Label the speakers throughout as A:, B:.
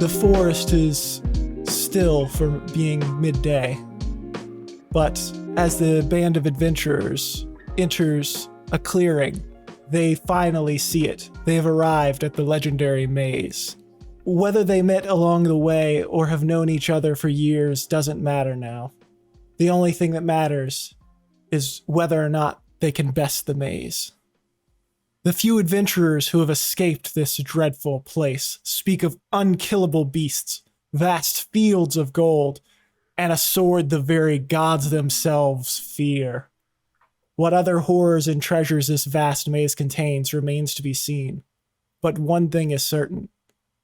A: The forest is still for being midday, but as the band of adventurers enters a clearing, they finally see it. They have arrived at the legendary maze. Whether they met along the way or have known each other for years doesn't matter now. The only thing that matters is whether or not they can best the maze. The few adventurers who have escaped this dreadful place speak of unkillable beasts, vast fields of gold, and a sword the very gods themselves fear. What other horrors and treasures this vast maze contains remains to be seen. But one thing is certain.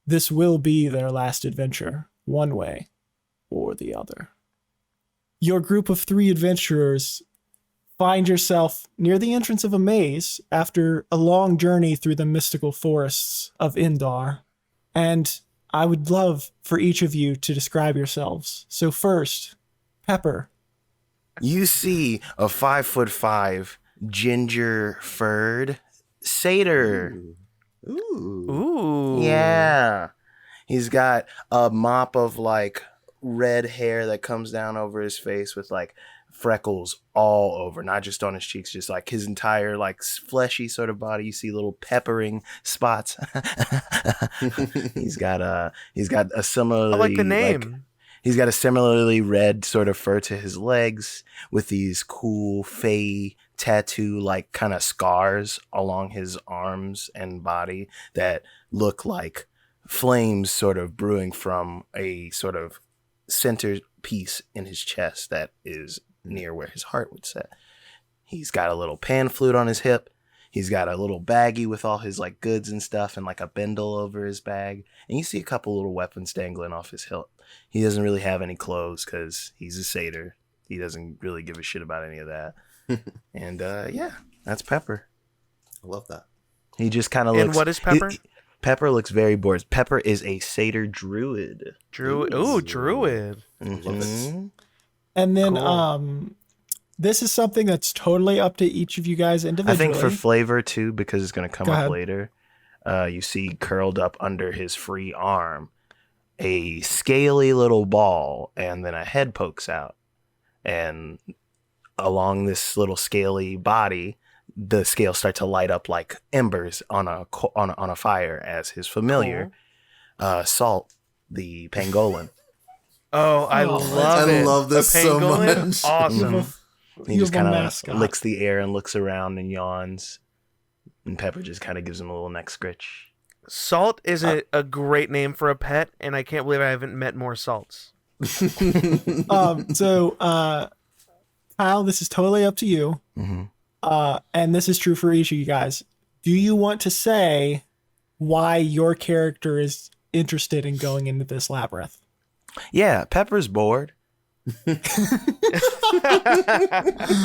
A: This will be their last adventure, one way or the other. Your group of 3 adventurers find yourself near the entrance of a maze after a long journey through the mystical forests of Indar. And I would love for each of you to describe yourselves. So first, Pepper.
B: You see a 5'5" ginger furred satyr.
C: Ooh.
B: Yeah. He's got a mop of like red hair that comes down over his face with like freckles all over, not just on his cheeks, just like his entire like fleshy sort of body. You see little peppering spots. He's got a similarly,
C: I like the name.
B: He's got a similarly red sort of fur to his legs with these cool fey tattoo like kind of scars along his arms and body that look like flames sort of brewing from a sort of centerpiece in his chest that is near where his heart would sit. He's got a little pan flute on his hip. He's got a little baggie with all his like goods and stuff and like a bindle over his bag. And you see a couple little weapons dangling off his hilt. He doesn't really have any clothes because he's a satyr. He doesn't really give a shit about any of that. And yeah, that's Pepper.
D: I love that.
B: He just kind of looks...
C: And what is Pepper?
B: Pepper looks very bored. Pepper is a satyr druid.
C: Druid. Ooh, druid.
B: Mm-hmm.
D: Love this.
A: And then
C: Cool.
A: this is something that's totally up to each of you guys individually.
B: I think for flavor too, because it's going to come
A: Go
B: up
A: ahead.
B: later, you see curled up under his free arm a scaly little ball, and then a head pokes out. And along this little scaly body, the scales start to light up like embers on a fire as his familiar, Salt, the pangolin.
C: Oh, I
A: Oh,
C: love it.
D: I love this
C: A
D: so
C: pangolin?
D: much.
C: Awesome.
B: He
A: You
B: just
A: have a
B: kind of
A: mascot.
B: licks the air and looks around and yawns. And Pepper just kind of gives him a little neck scritch.
C: Salt is a great name for a pet, and I can't believe I haven't met more salts.
A: So, Kyle, this is totally up to you.
B: Mm-hmm.
A: And this is true for each of you guys. Do you want to say why your character is interested in going into this labyrinth?
B: Yeah, Pepper's bored.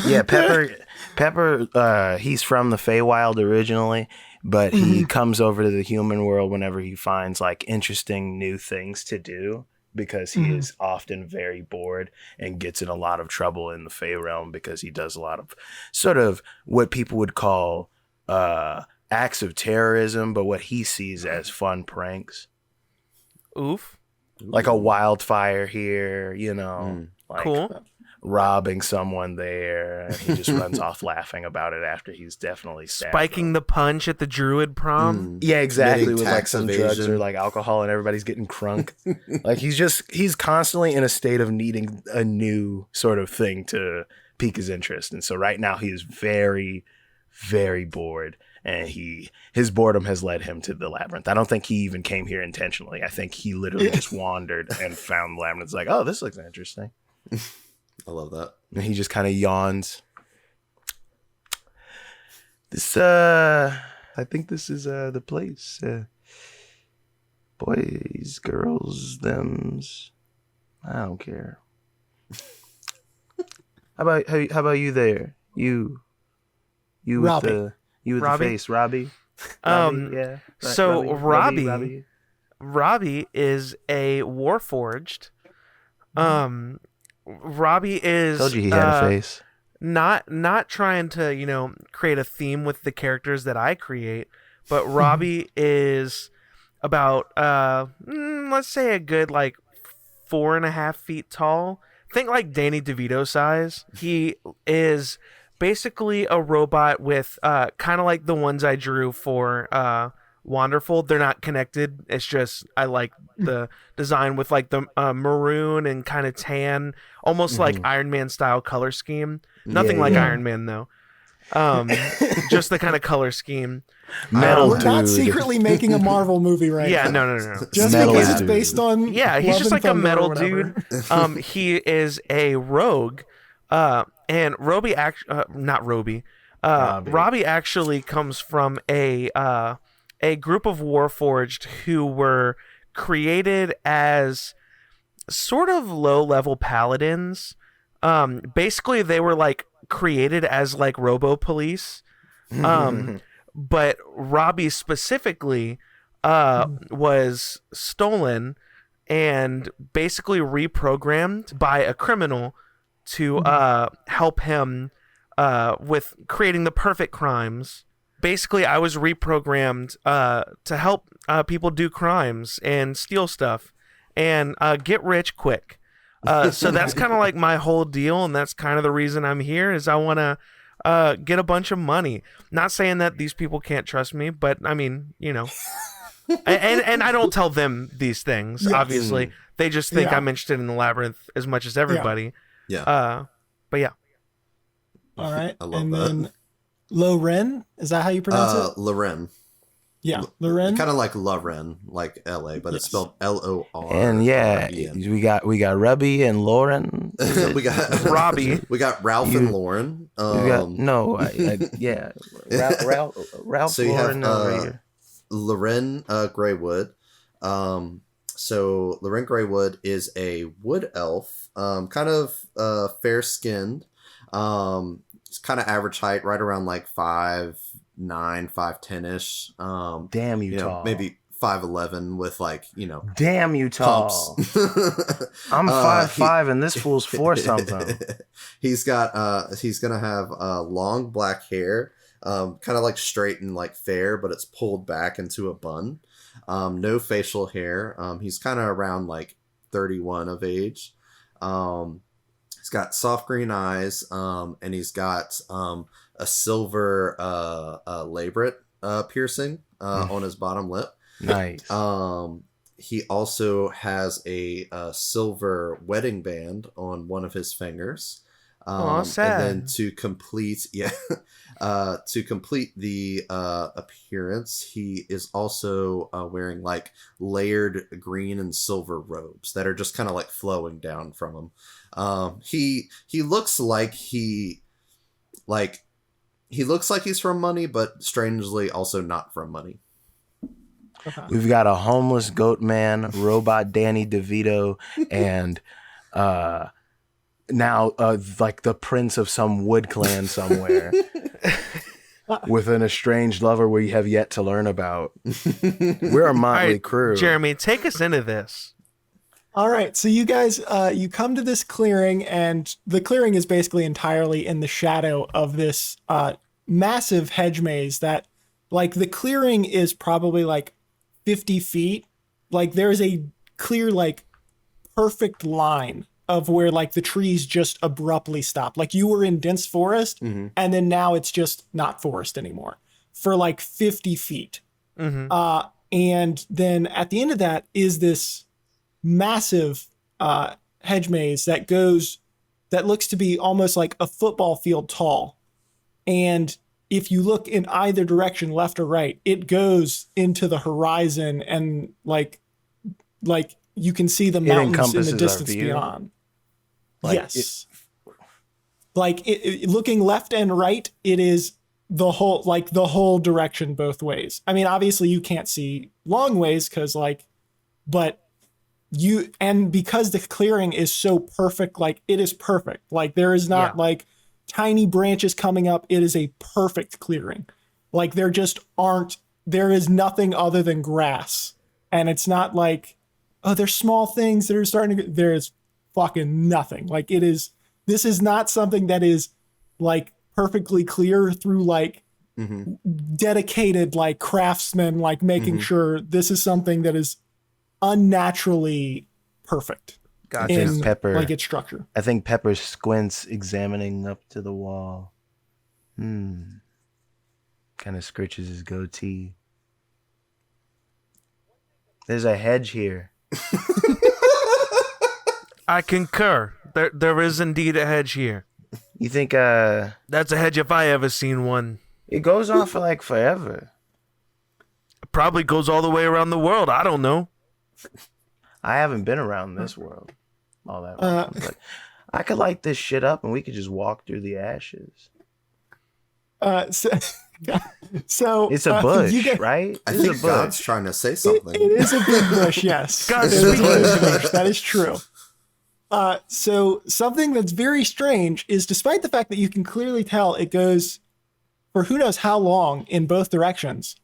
B: Yeah, Pepper, he's from the Feywild originally, but he comes over to the human world whenever he finds like interesting new things to do, because he is often very bored and gets in a lot of trouble in the Fey realm because he does a lot of sort of what people would call acts of terrorism, but what he sees as fun pranks.
C: Oof.
B: Like a wildfire here, you know, like
C: Cool.
B: robbing someone there, and he just runs off laughing about it after he's definitely stabbed
C: Spiking
B: them.
C: the punch at the druid prom.
B: Yeah, exactly,
D: Committing
B: with like
D: tax
B: some drugs
D: evasion.
B: or like alcohol, and everybody's getting crunk. Like he's constantly in a state of needing a new sort of thing to pique his interest, and so right now he is very, very bored. And his boredom has led him to the labyrinth. I don't think he even came here intentionally. I think he literally just wandered and found the labyrinth. It's like, oh, this looks interesting.
D: I love that.
B: And he just kind of yawns. This, I think this is the place. Boys, girls, thems. I don't care. How about you there? You with
A: Robbie.
B: the
C: Robbie?
B: face, Robbie. Yeah.
C: So Robbie is a warforged. Robbie is
B: Told you he had a face.
C: not trying to, create a theme with the characters that I create, but Robbie is about let's say a good like 4.5 feet tall. Think like Danny DeVito size. He is basically a robot with kind of like the ones I drew for Wanderful. They're not connected. It's just I like the design with like the maroon and kind of tan, almost like Iron Man style color scheme. Nothing like Iron Man though. Just the kind of color scheme.
B: Metal
A: We're not
B: dude.
A: secretly making a Marvel movie right
C: Yeah,
A: now.
C: no.
A: Just
B: Metal
A: because it's
B: dude.
A: based on
C: Yeah, he's
A: Love
C: just
A: and
C: like a
A: Thunder or
C: metal
A: whatever.
C: dude. He is a rogue. And Robbie not Robbie. Robbie actually comes from a group of Warforged who were created as sort of low-level paladins. Basically they were like created as like robo-police. But Robbie specifically was stolen and basically reprogrammed by a criminal to help him with creating the perfect crimes. Basically, I was reprogrammed to help people do crimes and steal stuff and get rich quick. So that's kind of like my whole deal, and that's kind of the reason I'm here is I want to get a bunch of money. Not saying that these people can't trust me, but I mean, you know. and I don't tell them these things,
A: Yes.
C: obviously. They just think
A: Yeah.
C: I'm interested in the labyrinth as much as everybody.
D: Yeah.
C: But yeah.
A: All right.
D: I love
A: and
D: that.
A: then Loren, is that how you pronounce it?
D: Loren.
A: Yeah, Loren.
D: Kind of like Loren, like LA, but it's
A: Yes.
D: spelled LOR.
B: And yeah, we got Rubby and Lauren.
D: we got
C: Robbie.
D: We got Ralph and Lauren.
B: We got, no, yeah, Ralph
D: So you
B: Lauren
D: have
B: over here.
D: Loren Greywood. So Loren Greywood is a wood elf, kind of fair skinned. It's kind of average height, right around like 5'9", 5'10" ish.
B: Damn you,
D: you know,
B: tall.
D: maybe 5'11" with like,
B: Damn you tall.
D: pumps.
B: I'm 5'5" and this fool's 4 something.
D: He's gonna have long black hair, kind of like straight and like fair, but it's pulled back into a bun. No facial hair. He's kind of around like 31 of age. He's got soft green eyes, and he's got a silver labyrinth piercing on his bottom lip.
B: Nice.
D: He also has a silver wedding band on one of his fingers.
C: Sad.
D: And then to complete, to complete the appearance, he is also wearing like layered green and silver robes that are just kind of like flowing down from him. He looks like he looks like he's from money, but strangely also not from money.
B: We've got a homeless goat man, robot Danny DeVito, and now like the prince of some wood clan somewhere with an estranged lover we have yet to learn about. We're a motley
C: right,
B: crew.
C: Jeremy, take us into this.
A: All right, so you guys, you come to this clearing, and the clearing is basically entirely in the shadow of this massive hedge maze that, like, the clearing is probably like 50 feet. Like, there's a clear, like, perfect line of where, like, the trees just abruptly stop. Like, you were in dense forest, and then now it's just not forest anymore for, like, 50 feet. And then at the end of that is this massive hedge maze that looks to be almost like a football field tall. And if you look in either direction, left or right, it goes into the horizon, and like you can see the mountains in
B: encompasses
A: the
B: our
A: distance
B: view?
A: beyond.
B: Like
A: Yes. Looking left and right, it is the whole direction both ways. I mean, obviously you can't see long ways because because the clearing is so perfect, like it is perfect. Like there is not like tiny branches coming up. It is a perfect clearing. Like there is nothing other than grass. And it's not like, oh, there's small things that are starting to, there's fucking nothing. Like this is not something that is like perfectly clear through like dedicated like craftsmen, like making sure this is something that is unnaturally perfect.
C: Gotcha.
A: In
B: Pepper,
A: like its structure.
B: I think Pepper squints, examining up to the wall. Kind of scritches his goatee. There's a hedge here.
C: I concur. There is indeed a hedge here.
B: You think
C: That's a hedge if I ever seen one.
B: it goes on for like forever?
C: It probably goes all the way around the world. I don't know.
B: I haven't been around this world all that long, but I could light this shit up and we could just walk through the ashes.
A: So
B: It's a bush, right?
D: I
B: It's
D: think
B: a
D: God's
B: bush.
D: trying to say something.
A: It is a big bush, yes.
C: God,
A: It is a
C: speak
A: big bush. That is true. So something that's very strange is, despite the fact that you can clearly tell it goes for who knows how long in both directions,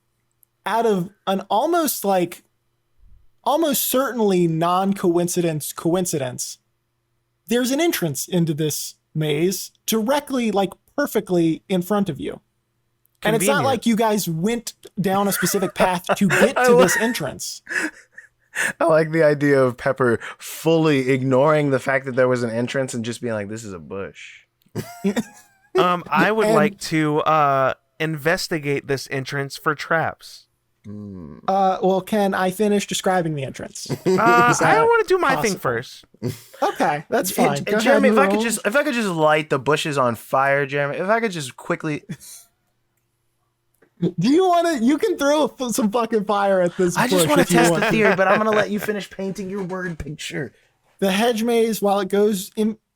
A: out of an almost certainly coincidence, there's an entrance into this maze directly, like perfectly in front of you. And it's not
C: Convenient.
A: like you guys went down a specific path to get to this entrance.
B: I like the idea of Pepper fully ignoring the fact that there was an entrance and just being like, "This is a bush."
C: I would
A: And-
C: like to investigate this entrance for traps.
A: Well, can I finish describing the entrance?
C: I want to do my thing
A: possible?
C: first.
A: Okay, that's fine. Go
B: Jeremy,
A: ahead,
B: if I could just light the bushes on fire, Jeremy, if I could just quickly.
A: Do you want to? You can throw some fucking fire at this.
B: I just
A: bush
B: want to
A: if you
B: test
A: want
B: the theory, but I'm going to let you finish painting your word picture.
A: The hedge maze, while it goes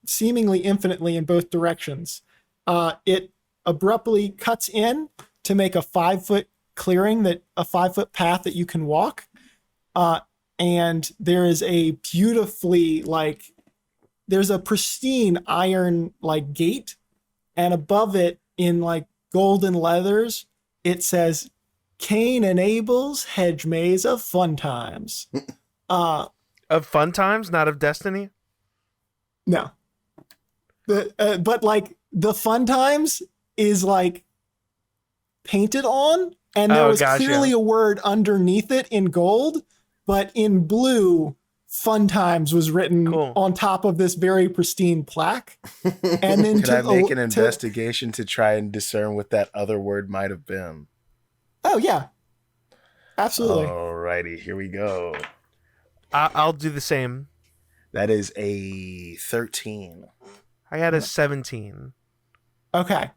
A: seemingly infinitely in both directions, it abruptly cuts in to make a 5-foot clearing, a 5-foot path that you can walk. And there is a beautifully there's a pristine iron gate, and above it in golden leathers, it says Cain and Abel's Hedgemaze of Fun Times.
C: Of fun times, not of destiny.
A: No. But the Fun Times is painted on, and there was
C: gotcha.
A: clearly a word underneath it in gold, but in blue, Fun Times was written
C: Cool.
A: on top of this very pristine plaque. And then
B: Could I make an investigation to try and discern what that other word might have been?
A: Oh yeah, absolutely.
B: Alrighty, here we go.
C: I'll do the same.
B: That is a 13.
C: I got a 17.
A: Okay.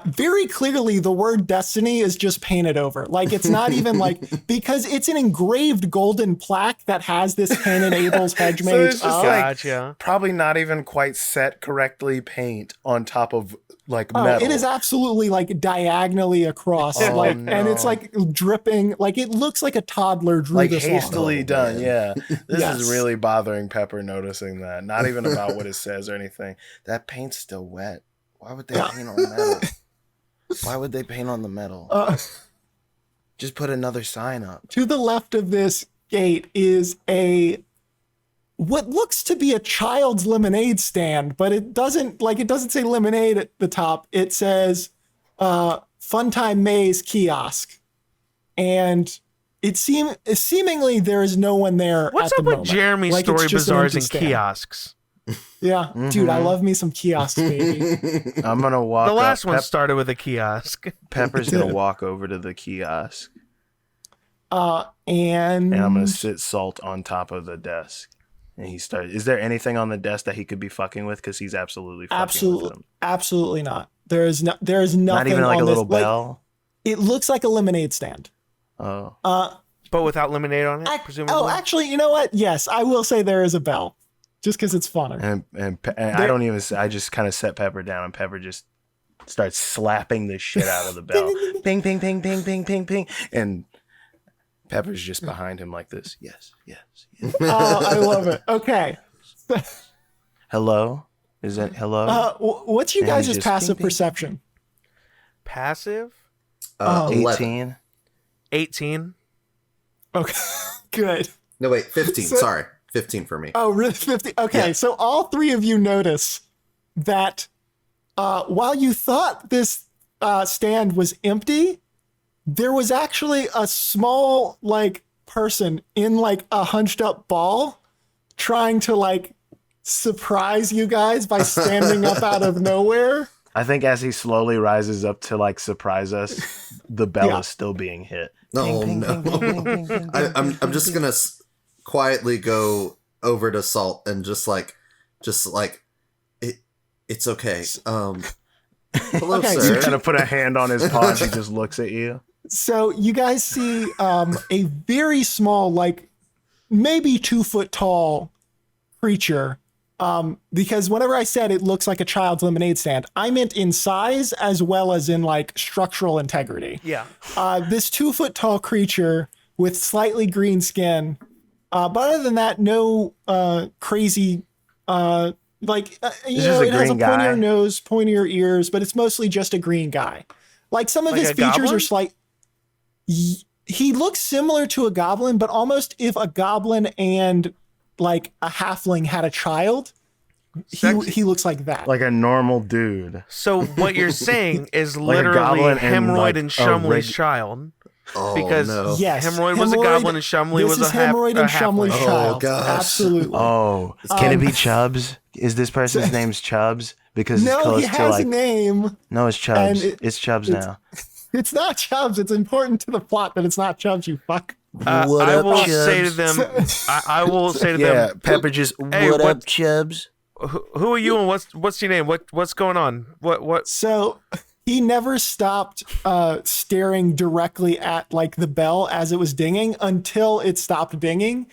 A: Very clearly, the word destiny is just painted over. It's not even because it's an engraved golden plaque that has this Cain and Abel's Hedgemaze.
B: So it's just
C: Gotcha.
B: probably not even quite set correctly paint on top of metal.
A: It is absolutely diagonally across,
B: Oh,
A: and it's dripping. It looks like a toddler drew this
B: hastily
A: on.
B: done. Yeah, this
A: Yes.
B: is really bothering Pepper noticing that. Not even about what it says or anything. That paint's still wet. Why would they paint on metal? Why would they paint on the metal? Just put another sign up.
A: To the left of this gate is what looks to be a child's lemonade stand, but it doesn't say lemonade at the top. It says Funtime Maze Kiosk, and seemingly there is no one there.
C: What's
A: at
C: up
A: the
C: with
A: moment.
C: Jeremy
A: It's
C: Story
A: just an
C: Bazaars
A: empty
C: and
A: stand.
C: kiosks?
A: Yeah, dude, I love me some kiosks, baby.
B: I'm gonna walk.
C: The last
B: up.
C: one started with a kiosk.
B: Pepper's gonna walk over to the kiosk,
A: And
B: and I'm gonna sit Salt on top of the desk. And he starts. Is there anything on the desk that he could be fucking with? Because he's absolutely fucking with him.
A: Absolutely not. There is nothing.
B: Not even
A: on
B: a little
A: this,
B: bell.
A: It looks like a lemonade stand.
B: Oh,
C: But without lemonade on it, presumably.
A: Oh, actually, you know what? Yes, I will say there is a bell, just because it's funner.
B: and I don't even. I just kind of set Pepper down, and Pepper just starts slapping the shit out of the bell. Ping, ping, ping, ping, ping, ping, ping, and Pepper's just behind him like this. Yes, yes, yes.
A: Oh, I love it. Okay.
B: Hello? Is that hello?
A: What's you
B: And
A: guys'
B: just
A: passive
B: ping, ping.
A: perception?
C: Passive?
D: 11.
B: 18.
C: 18.
A: Okay, good.
D: No, wait, 15.
A: So-
D: Sorry. 15 for me.
A: Oh, really? 50? Okay,
D: Yeah.
A: so all three of you notice that while you thought this stand was empty, there was actually a small like person in like a hunched up ball trying to like surprise you guys by standing up out of nowhere.
B: I think as he slowly rises up to like surprise us, the bell is still being hit.
D: Oh no! I'm just gonna quietly go over to Salt and just like it's okay. Hello,
A: Okay,
D: sir.
B: You kind of put a hand on his paw and he just looks at you.
A: So you guys see a very small, like maybe 2 foot tall creature. Because whenever I said it looks like a child's lemonade stand, I meant in size as well as in like structural integrity.
C: Yeah.
A: This 2 foot tall creature with slightly green skin. But other than that, no crazy, it has a
B: green guy.
A: pointier nose, pointier ears, but it's mostly just a green guy. Like some of
C: Like
A: his
C: a
A: features
C: goblin?
A: are slight. He looks similar to a goblin, but almost if a goblin and like a halfling had a child, he looks like that.
B: Like a normal dude.
C: So what you're saying is
B: Like a
C: literally
B: goblin and,
C: Hemorrhoid
B: like,
C: and
B: a
C: Shumley's
B: reg-
C: child.
D: Oh
C: Because
D: no!
A: Yes,
C: Hemorrhoid was a goblin and Shumley
A: this
C: was
A: is
C: a half.
A: Hemorrhoid
C: a
A: and Shumley's
C: halfling.
D: Oh,
A: child.
D: gosh.
A: Absolutely.
B: Oh, can it be Chubbs? Is this person's name's Chubbs? Because it's
A: No,
B: close
A: he
B: to
A: has
B: like.
A: a name.
B: No, it's Chubbs.
A: and
B: It's Chubbs
A: it's-
B: now.
A: It's not Chubbs. It's important to the plot that it's not Chubbs, you fuck.
B: What
C: I
B: up,
C: will
B: Chubbs?
C: say to them. I will say to
B: Yeah,
C: them.
B: Pepper just.
C: Hey,
B: what
C: what-
B: up, Chubbs?
C: Who are you and what's your name? What's going on? What?
A: So he never stopped staring directly at like the bell as it was dinging until it stopped dinging.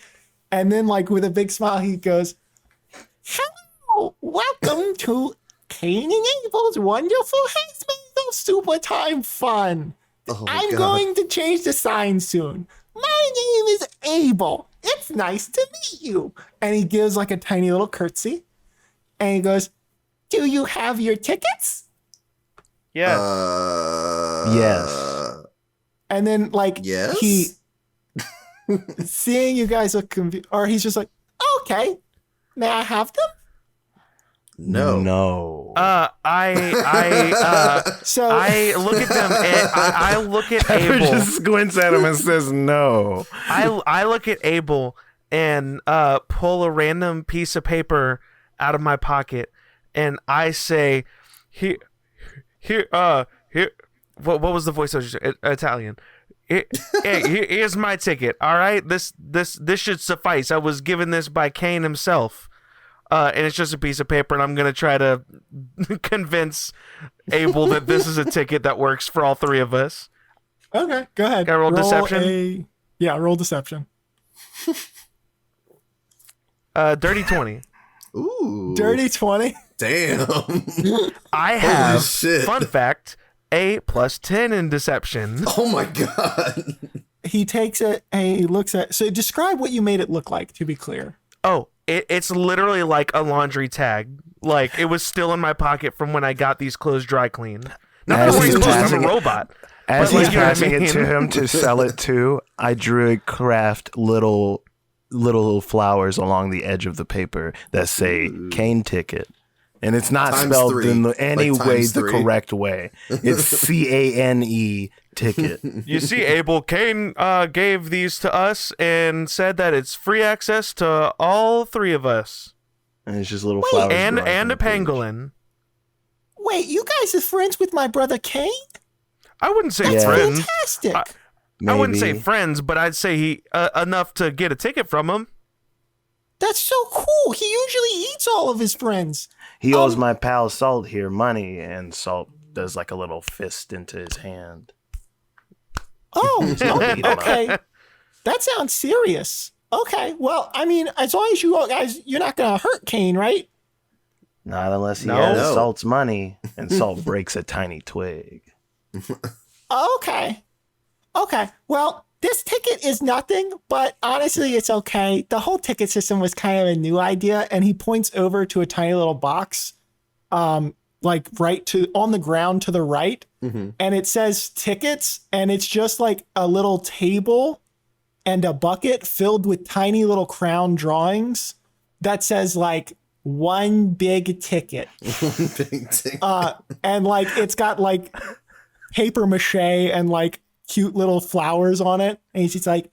A: And then like with a big smile, he goes, "Hello, welcome to Cain and Abel's Wanderful Hedgemaze Super Time Fun.
D: Oh,
A: I'm
D: God.
A: going to change the sign soon. My name is Abel. It's nice to meet you." And he gives like a tiny little curtsy. And he goes, "Do you have your tickets?"
C: Yes.
B: Yes.
A: And then like
D: Yes?
A: he seeing you guys look confused, or he's just like, "Okay, may I have them?"
D: No.
B: No.
A: So
C: I look at them and I look at
B: Pepper
C: Abel.
B: just squints at him and says no.
C: I look at Abel and pull a random piece of paper out of my pocket and I say, here. What was the voice? Italian. Here's my ticket. All right, this should suffice. I was given this by Cain himself. And it's just a piece of paper, and I'm going to try to convince Abel that this is a ticket that works for all three of us.
A: okay, go ahead.
C: Can I roll deception?
A: Roll deception.
C: Dirty 20.
D: Ooh.
A: Dirty 20.
D: Damn.
C: I have,
D: shit.
C: fun fact, a +10 in deception.
D: Oh my God.
A: He takes it and he looks at. So describe what you made it look like, to be clear.
C: Oh, it's literally like a laundry tag. Like, it was still in my pocket from when I got these clothes dry cleaned. Not
B: As
C: wearing
B: he's
C: clothes, I'm
B: passing
C: a
B: it-
C: robot.
B: As
C: But,
B: he's
C: like, you know what I
B: passing it to
C: mean?
B: him to sell it to, I drew a craft little flowers along the edge of the paper that say Cain ticket. And it's not
D: Times
B: spelled
D: three.
B: in any
D: Like
B: way
D: times
B: the
D: three.
B: correct way. It's CANE ticket.
C: You see, Abel, Cain gave these to us and said that it's free access to all three of us.
B: And it's just little flowers.
C: And
B: drawn from
C: a
B: the page.
C: pangolin.
A: Wait, you guys are friends with my brother Cain?
C: I wouldn't say
A: That's
B: Yeah.
C: friends.
A: fantastic.
C: I wouldn't say
B: Maybe.
C: friends, but I'd say he enough to get a ticket from him.
A: That's so cool. He usually eats all of his friends.
B: He owes my pal Salt here money, and Salt does like a little fist into his hand.
A: Oh,
B: gonna beat him up.
A: okay. That sounds serious. Okay, well, I mean, as long as you all guys, you're not gonna hurt Cain, right?
B: Not unless he
C: No.
B: has
D: No.
B: Salt's money, and Salt breaks a tiny twig.
A: Okay. Okay. Well, this ticket is nothing, but honestly, it's okay. The whole ticket system was kind of a new idea, and he points over to a tiny little box, like on the ground to the right, and it says tickets, and it's just like a little table and a bucket filled with tiny little crown drawings that says like one big ticket.
D: Big thing.
A: And like it's got like paper mache and like cute little flowers on it. And he's just like,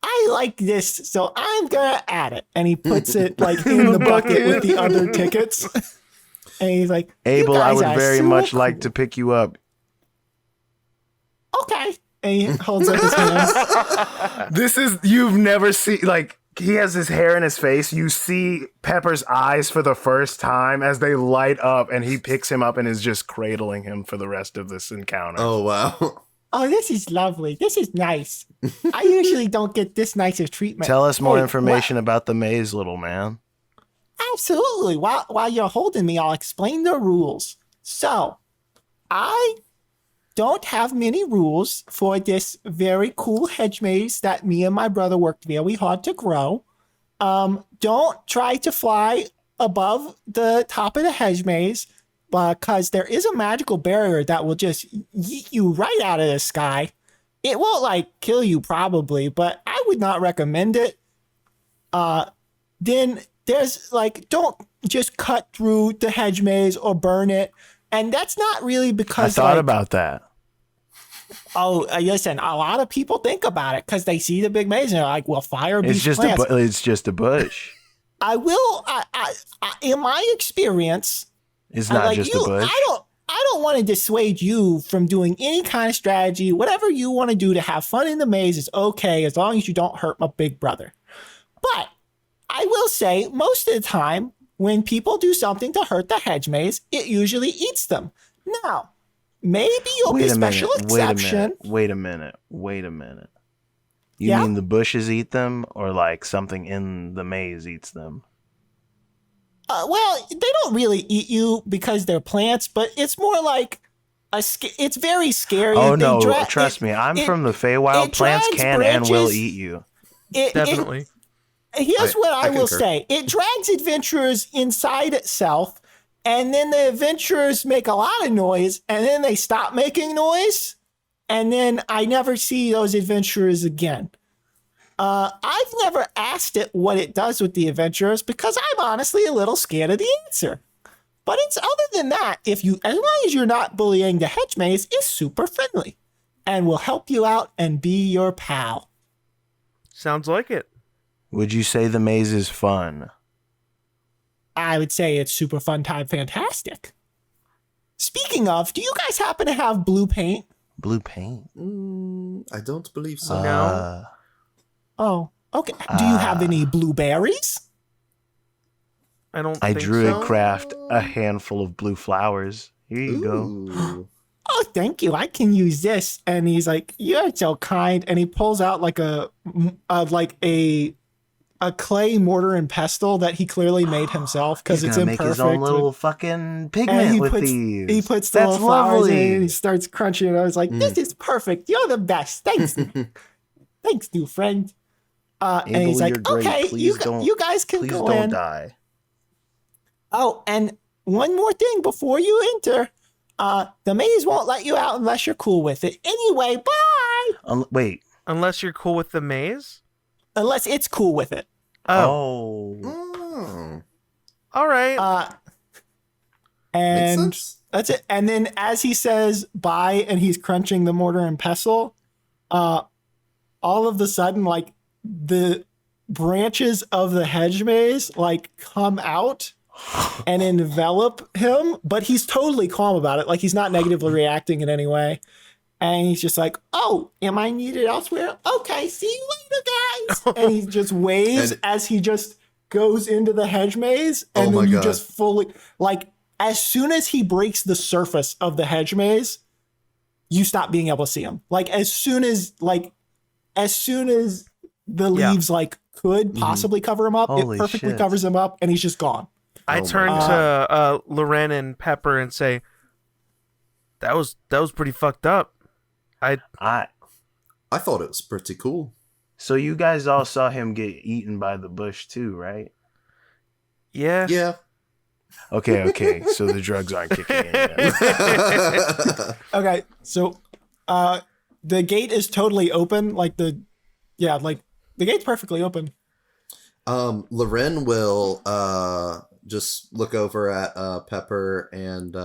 A: I like this, so I'm gonna add it. And he puts it like in the bucket with the other tickets. And he's like,
B: Abel, I would very much
A: cool.
B: like to pick you up.
A: Okay. And he holds up his hands.
B: You've never seen, like, he has his hair in his face. You see Pepper's eyes for the first time as they light up, and he picks him up and is just cradling him for the rest of this encounter.
D: Oh, wow.
A: Oh, this is lovely. This is nice. I usually don't get this nice of treatment.
B: Tell us more information about the maze, little man.
A: Absolutely. While you're holding me, I'll explain the rules. So, I don't have many rules for this very cool hedge maze that me and my brother worked very hard to grow. Don't try to fly above the top of the hedge maze because there is a magical barrier that will just yeet you right out of the sky. It won't like kill you probably, but I would not recommend it. Then there's like, don't just cut through the hedge maze or burn it. And that's not really because
B: I thought about that.
A: Oh, listen, a lot of people think about it because they see the big maze and they're like, well, fire beats plants.
B: It's just a bush.
A: In my experience,
B: it's not just a bush.
A: I don't want to dissuade you from doing any kind of strategy. Whatever you want to do to have fun in the maze is okay as long as you don't hurt my big brother. But I will say most of the time when people do something to hurt the hedge maze, it usually eats them. Now, maybe you'll be a special exception.
B: Wait a minute. You mean the bushes eat them or like something in the maze eats them?
A: Well, they don't really eat you because they're plants, but it's more like it's very scary.
B: Oh, no, trust me. I'm from the Feywild. Plants can and will eat you.
C: Definitely.
A: Here's what I will say. It drags adventurers inside itself, and then the adventurers make a lot of noise, and then they stop making noise, and then I never see those adventurers again. I've never asked it what it does with the adventurers because I'm honestly a little scared of the answer. But it's other than that, as long as you're not bullying the hedge maze, it's super friendly and will help you out and be your pal.
C: Sounds like it.
B: Would you say the maze is fun?
A: I would say it's super fun time fantastic. Speaking of, do you guys happen to have blue paint?
B: Blue paint?
D: I don't believe so.
C: No.
A: Oh, okay. Do you have any blueberries?
C: I don't
B: I
C: think
B: druidcraft a handful of blue flowers. Here you go.
A: Oh, thank you. I can use this. And he's like, you're so kind. And he pulls out like a clay mortar and pestle that he clearly made himself because it's imperfect.
B: Make his own little fucking pigment with these.
A: He puts the little flowers in and he starts crunching it. I was like, this is perfect. You're the best. Thanks. Thanks, new friend. And he's like, okay, you guys can go in.
B: Please don't die.
A: Oh, and one more thing before you enter. The maze won't let you out unless you're cool with it. Anyway, bye!
B: Wait.
C: Unless you're cool with the maze?
A: Unless it's cool with it.
C: Oh. All right.
A: And that's it. And then as he says bye and he's crunching the mortar and pestle, all of a sudden, like, the branches of the hedge maze, like, come out and envelop him, but he's totally calm about it. Like, he's not negatively reacting in any way. And he's just like, oh, am I needed elsewhere? Okay, see you later, guys. And he just waves as he just goes into the hedge maze. And then you just fully, like, as soon as he breaks the surface of the hedge maze, you stop being able to see him. Like, as soon as the leaves, like, could possibly cover him up,
B: Holy
A: it perfectly
B: shit.
A: covers him up, and he's just gone.
C: I turn to Loren and Pepper and say, that was pretty fucked up.
D: I thought it was pretty cool.
B: So you guys all saw him get eaten by the bush too, right?
C: Yeah.
D: Yeah.
B: Okay. So the drugs aren't kicking in yet.
A: Okay, so the gate is totally open. The gate's perfectly open.
D: Loren will just look over at Pepper and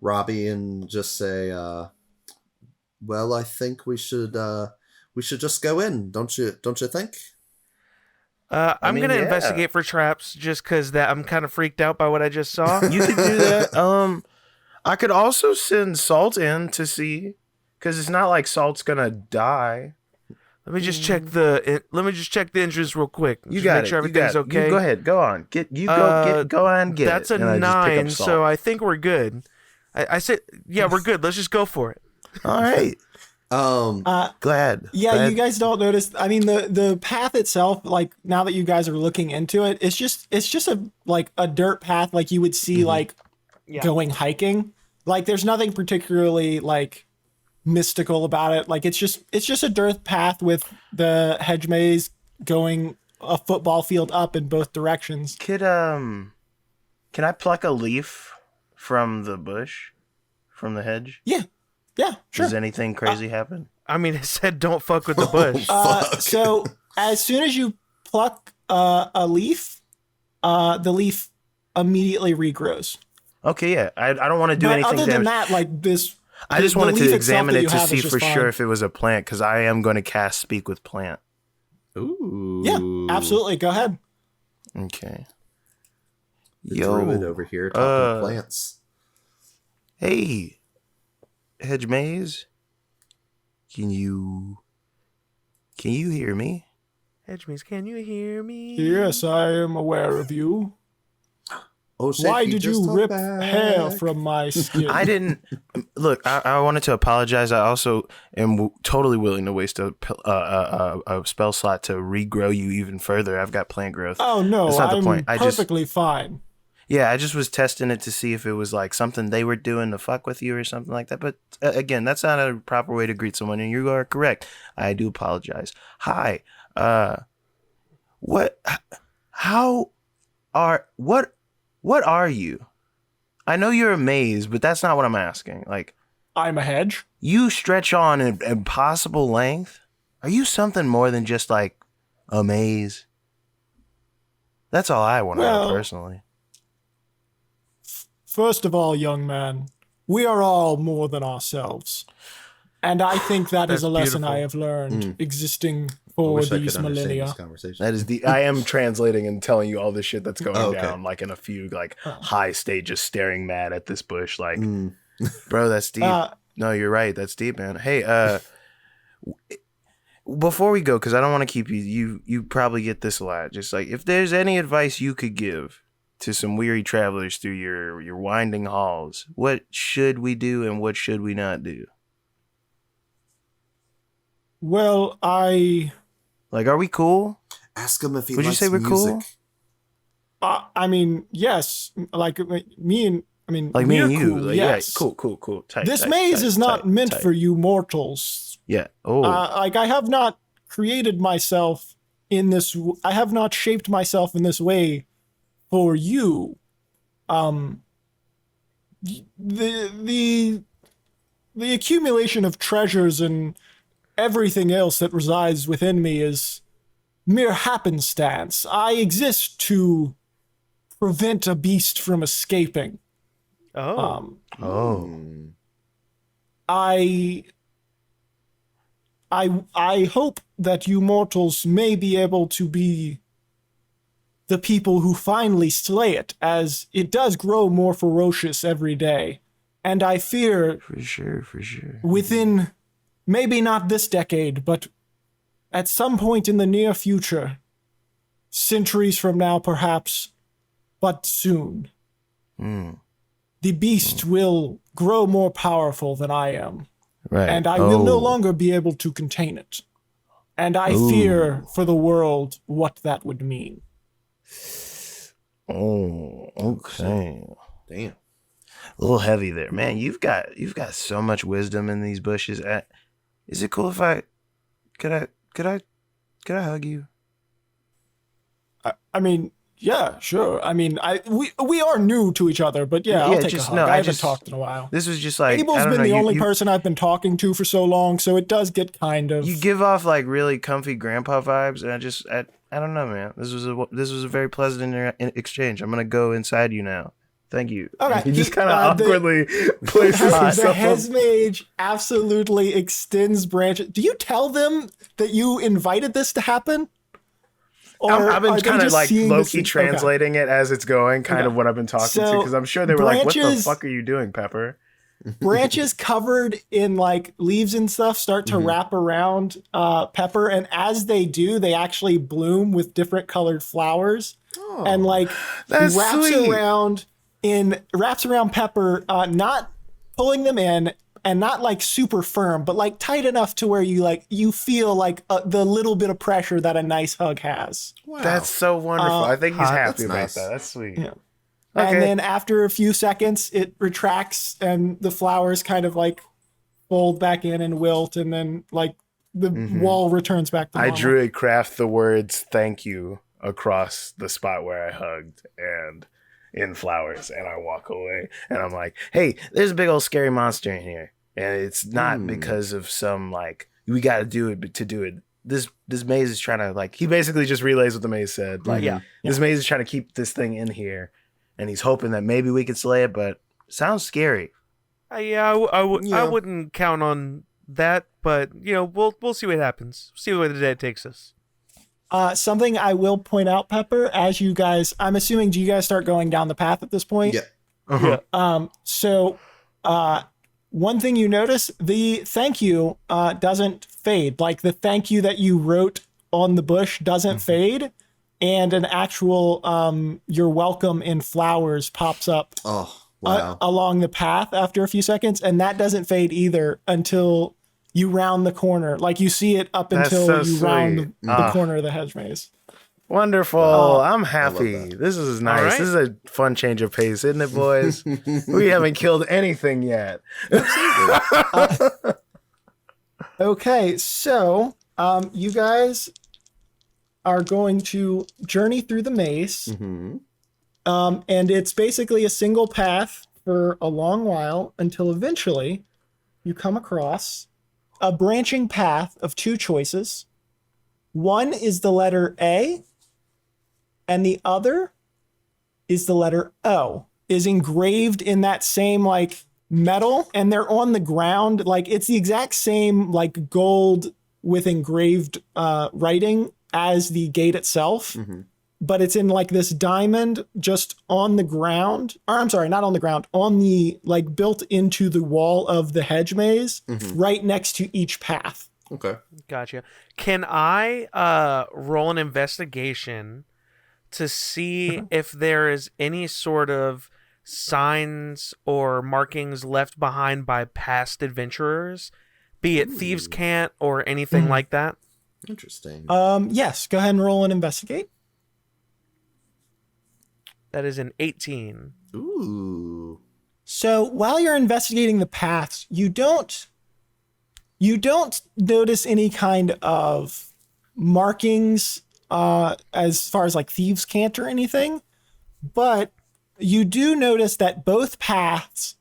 D: Robbie and just say, "Well, I think we should just go in, don't you think?"
C: I'm
B: mean,
C: gonna
B: yeah.
C: investigate for traps just because that I'm kind of freaked out by what I just saw.
B: You could do that. I could also send Salt in to see, because it's not like Salt's gonna die.
C: Let me just check the entrance real quick.
B: You
C: Just
B: got
C: make
B: it.
C: sure
B: You got
C: everything's
B: it.
C: okay.
B: You go ahead. Go on. Go on. Get
C: That's
B: it.
C: a
B: And I just pick up
C: 9,
B: Salt.
C: so I think we're good. I said, yeah, we're good. Let's just go for it.
B: All right. Glad.
A: Yeah,
B: Glad.
A: you guys don't notice. I mean, the path itself, like now that you guys are looking into it, it's just a dirt path like you would see like going hiking. Like there's nothing particularly like mystical about it. Like it's just a dirt path with the hedge maze going a football field up in both directions.
B: Can I pluck a leaf from the bush, from the hedge?
A: Yeah, sure.
B: Does anything crazy happen?
C: I mean, it said don't fuck with the bush.
A: So as soon as you pluck a leaf, the leaf immediately regrows.
B: Okay, yeah. I don't want to do
A: But
B: anything.
A: other than
B: damage.
A: that, like this,
B: I just
A: the
B: wanted
A: leaf
B: to
A: itself
B: examine
A: that
B: it
A: you
B: to
A: have
B: see
A: is just
B: for
A: fine.
B: sure if it was a plant, because I am going to cast Speak with Plant.
D: Ooh.
A: Yeah, absolutely. Go ahead.
B: Okay.
D: The druid over here talking plants.
B: Hey, Hedgemaze, can you hear me?
C: Hedgemaze, can you hear me?
A: Yes, I am aware of you.
D: Oh, shit,
A: Why
D: he
A: did
D: just
A: you
D: talked
A: rip
D: back.
A: hair from my skin?
B: I didn't look. I wanted to apologize. I also am totally willing to waste a spell slot to regrow you even further. I've got plant growth.
A: Oh no,
B: That's not the
A: I'm
B: point.
A: perfectly fine.
B: Yeah, I just was testing it to see if it was like something they were doing to fuck with you or something like that. But again, that's not a proper way to greet someone, and you are correct. I do apologize. Hi, what are you? I know you're a maze, but that's not what I'm asking. Like,
A: I'm a hedge.
B: you stretch on an impossible length. Are you something more than just like a maze? That's all I want to know personally.
A: First of all, young man, we are all more than ourselves. And I think that is
C: That's
A: a lesson
C: beautiful.
A: I have learned existing
D: I
A: for
D: wish I
A: these
D: could understand
A: millennia.
D: this conversation.
B: That is I am translating and telling you all this shit that's going
D: okay.
B: down, like in a few like high stages, staring mad at this bush. Like, bro, that's deep. No, you're right. That's deep, man. Hey, before we go, because I don't want to keep you. You probably get this a lot. Just like if there's any advice you could give to some weary travelers through your winding halls, what should we do and what should we not do?
A: Well,
B: Like, are we cool?
D: Ask him if he
B: Would you
D: likes
B: say we're
D: music.
B: cool?
A: I mean, yes. Like me and
B: Like me and
A: we're
B: you.
A: cool,
B: Like,
A: yes.
B: yeah, cool. Tight,
A: This
B: tight,
A: maze
B: tight,
A: is not
B: tight,
A: meant
B: tight.
A: for you mortals.
B: Yeah. Oh.
A: Like I have not created myself in this. I have not shaped myself in this way for you. The accumulation of treasures and everything else that resides within me is mere happenstance. I exist to prevent a beast from escaping.
C: Oh.
A: I hope that you mortals may be able to be the people who finally slay it, as it does grow more ferocious every day. And I fear
B: For sure.
A: within maybe not this decade, but at some point in the near future, centuries from now perhaps, but soon, the beast will grow more powerful than I am.
B: Right.
A: And I will no longer be able to contain it. And I fear for the world what that would mean.
B: Oh, okay.
D: Damn.
B: A little heavy there, man. You've got so much wisdom in these bushes. Is it cool if could I hug you?
A: I mean, yeah, sure. I mean, we are new to each other, but yeah, I'll take a hug. I haven't talked in a while.
B: This was just like
A: Abel's
B: I don't
A: been
B: know,
A: the
B: you-
A: only
B: you-
A: person I've been talking to for so long, so it does get kind of.
B: You give off like really comfy grandpa vibes, and I don't know, man. This was a very pleasant exchange. I'm gonna go inside you now. Thank you.
A: Okay,
B: He just kind of awkwardly places
A: the
B: himself up.
A: Hedgemaze absolutely extends branches. Do you tell them that you invited this to happen? Or
B: I've been
A: are they
B: kind of
A: just
B: like
A: seeing
B: low-key
A: this-
B: translating it as it's going, kind
A: Okay.
B: of what I've been talking to,
A: So,
B: because I'm sure they were like, what the
A: branches-
B: fuck are you doing, Pepper?
A: Branches covered in like leaves and stuff start to wrap around Pepper, and as they do, they actually bloom with different colored flowers, and like
B: That's
A: wraps
B: sweet.
A: wraps around Pepper, not pulling them in and not like super firm, but like tight enough to where you feel like the little bit of pressure that a nice hug has.
D: Wow.
B: That's so wonderful. I think he's
C: hot.
B: happy
D: That's
B: about
D: nice.
B: that. That's sweet.
A: Yeah.
B: Okay.
A: And then after a few seconds, it retracts and the flowers kind of like fold back in and wilt, and then like the wall returns back to
B: I
A: normal.
B: drew a craft the words "thank you" across the spot where I hugged and in flowers, and I walk away, and I'm like, "Hey, there's a big old scary monster in here, and it's not because of some like we got to do it to do it. This maze is trying to like." He basically just relays what the maze said. Like, this maze is trying to keep this thing in here, and he's hoping that maybe we could slay it, but it sounds scary.
C: I wouldn't count on that, but we'll see what happens. See where the day takes us.
A: Something I will point out, Pepper, as you guys, I'm assuming, do you guys start going down the path at this point?
D: Yeah.
A: So, one thing you notice, the thank you doesn't fade. Like the thank you that you wrote on the bush doesn't fade, and an actual you're welcome in flowers pops up
D: Oh, wow.
A: along the path after a few seconds, and that doesn't fade either until you round the corner. Like you see it up
B: That's
A: until
B: so
A: you round
B: sweet.
A: the corner of the hedge maze.
B: Wonderful. I'm happy.
D: that.
B: This is nice.
C: right.
B: This is a fun change of pace, isn't it, boys? We haven't killed anything yet.
A: Okay, so you guys are going to journey through the maze, and it's basically a single path for a long while until eventually you come across a branching path of two choices. One is the letter A, and the other is the letter O, is engraved in that same like metal, and they're on the ground. Like it's the exact same like gold with engraved writing as the gate itself, but it's in like this diamond just on the ground, or I'm sorry, not on the ground, on the like built into the wall of the hedge maze, right next to each path.
D: Okay.
C: Gotcha. Can I roll an investigation to see if there is any sort of signs or markings left behind by past adventurers, be it thieves' cant or anything like that?
D: Interesting.
A: Yes, go ahead and roll and investigate.
C: That is an 18.
D: Ooh.
A: So while you're investigating the paths, you don't notice any kind of markings as far as like thieves' cant or anything, but you do notice that both paths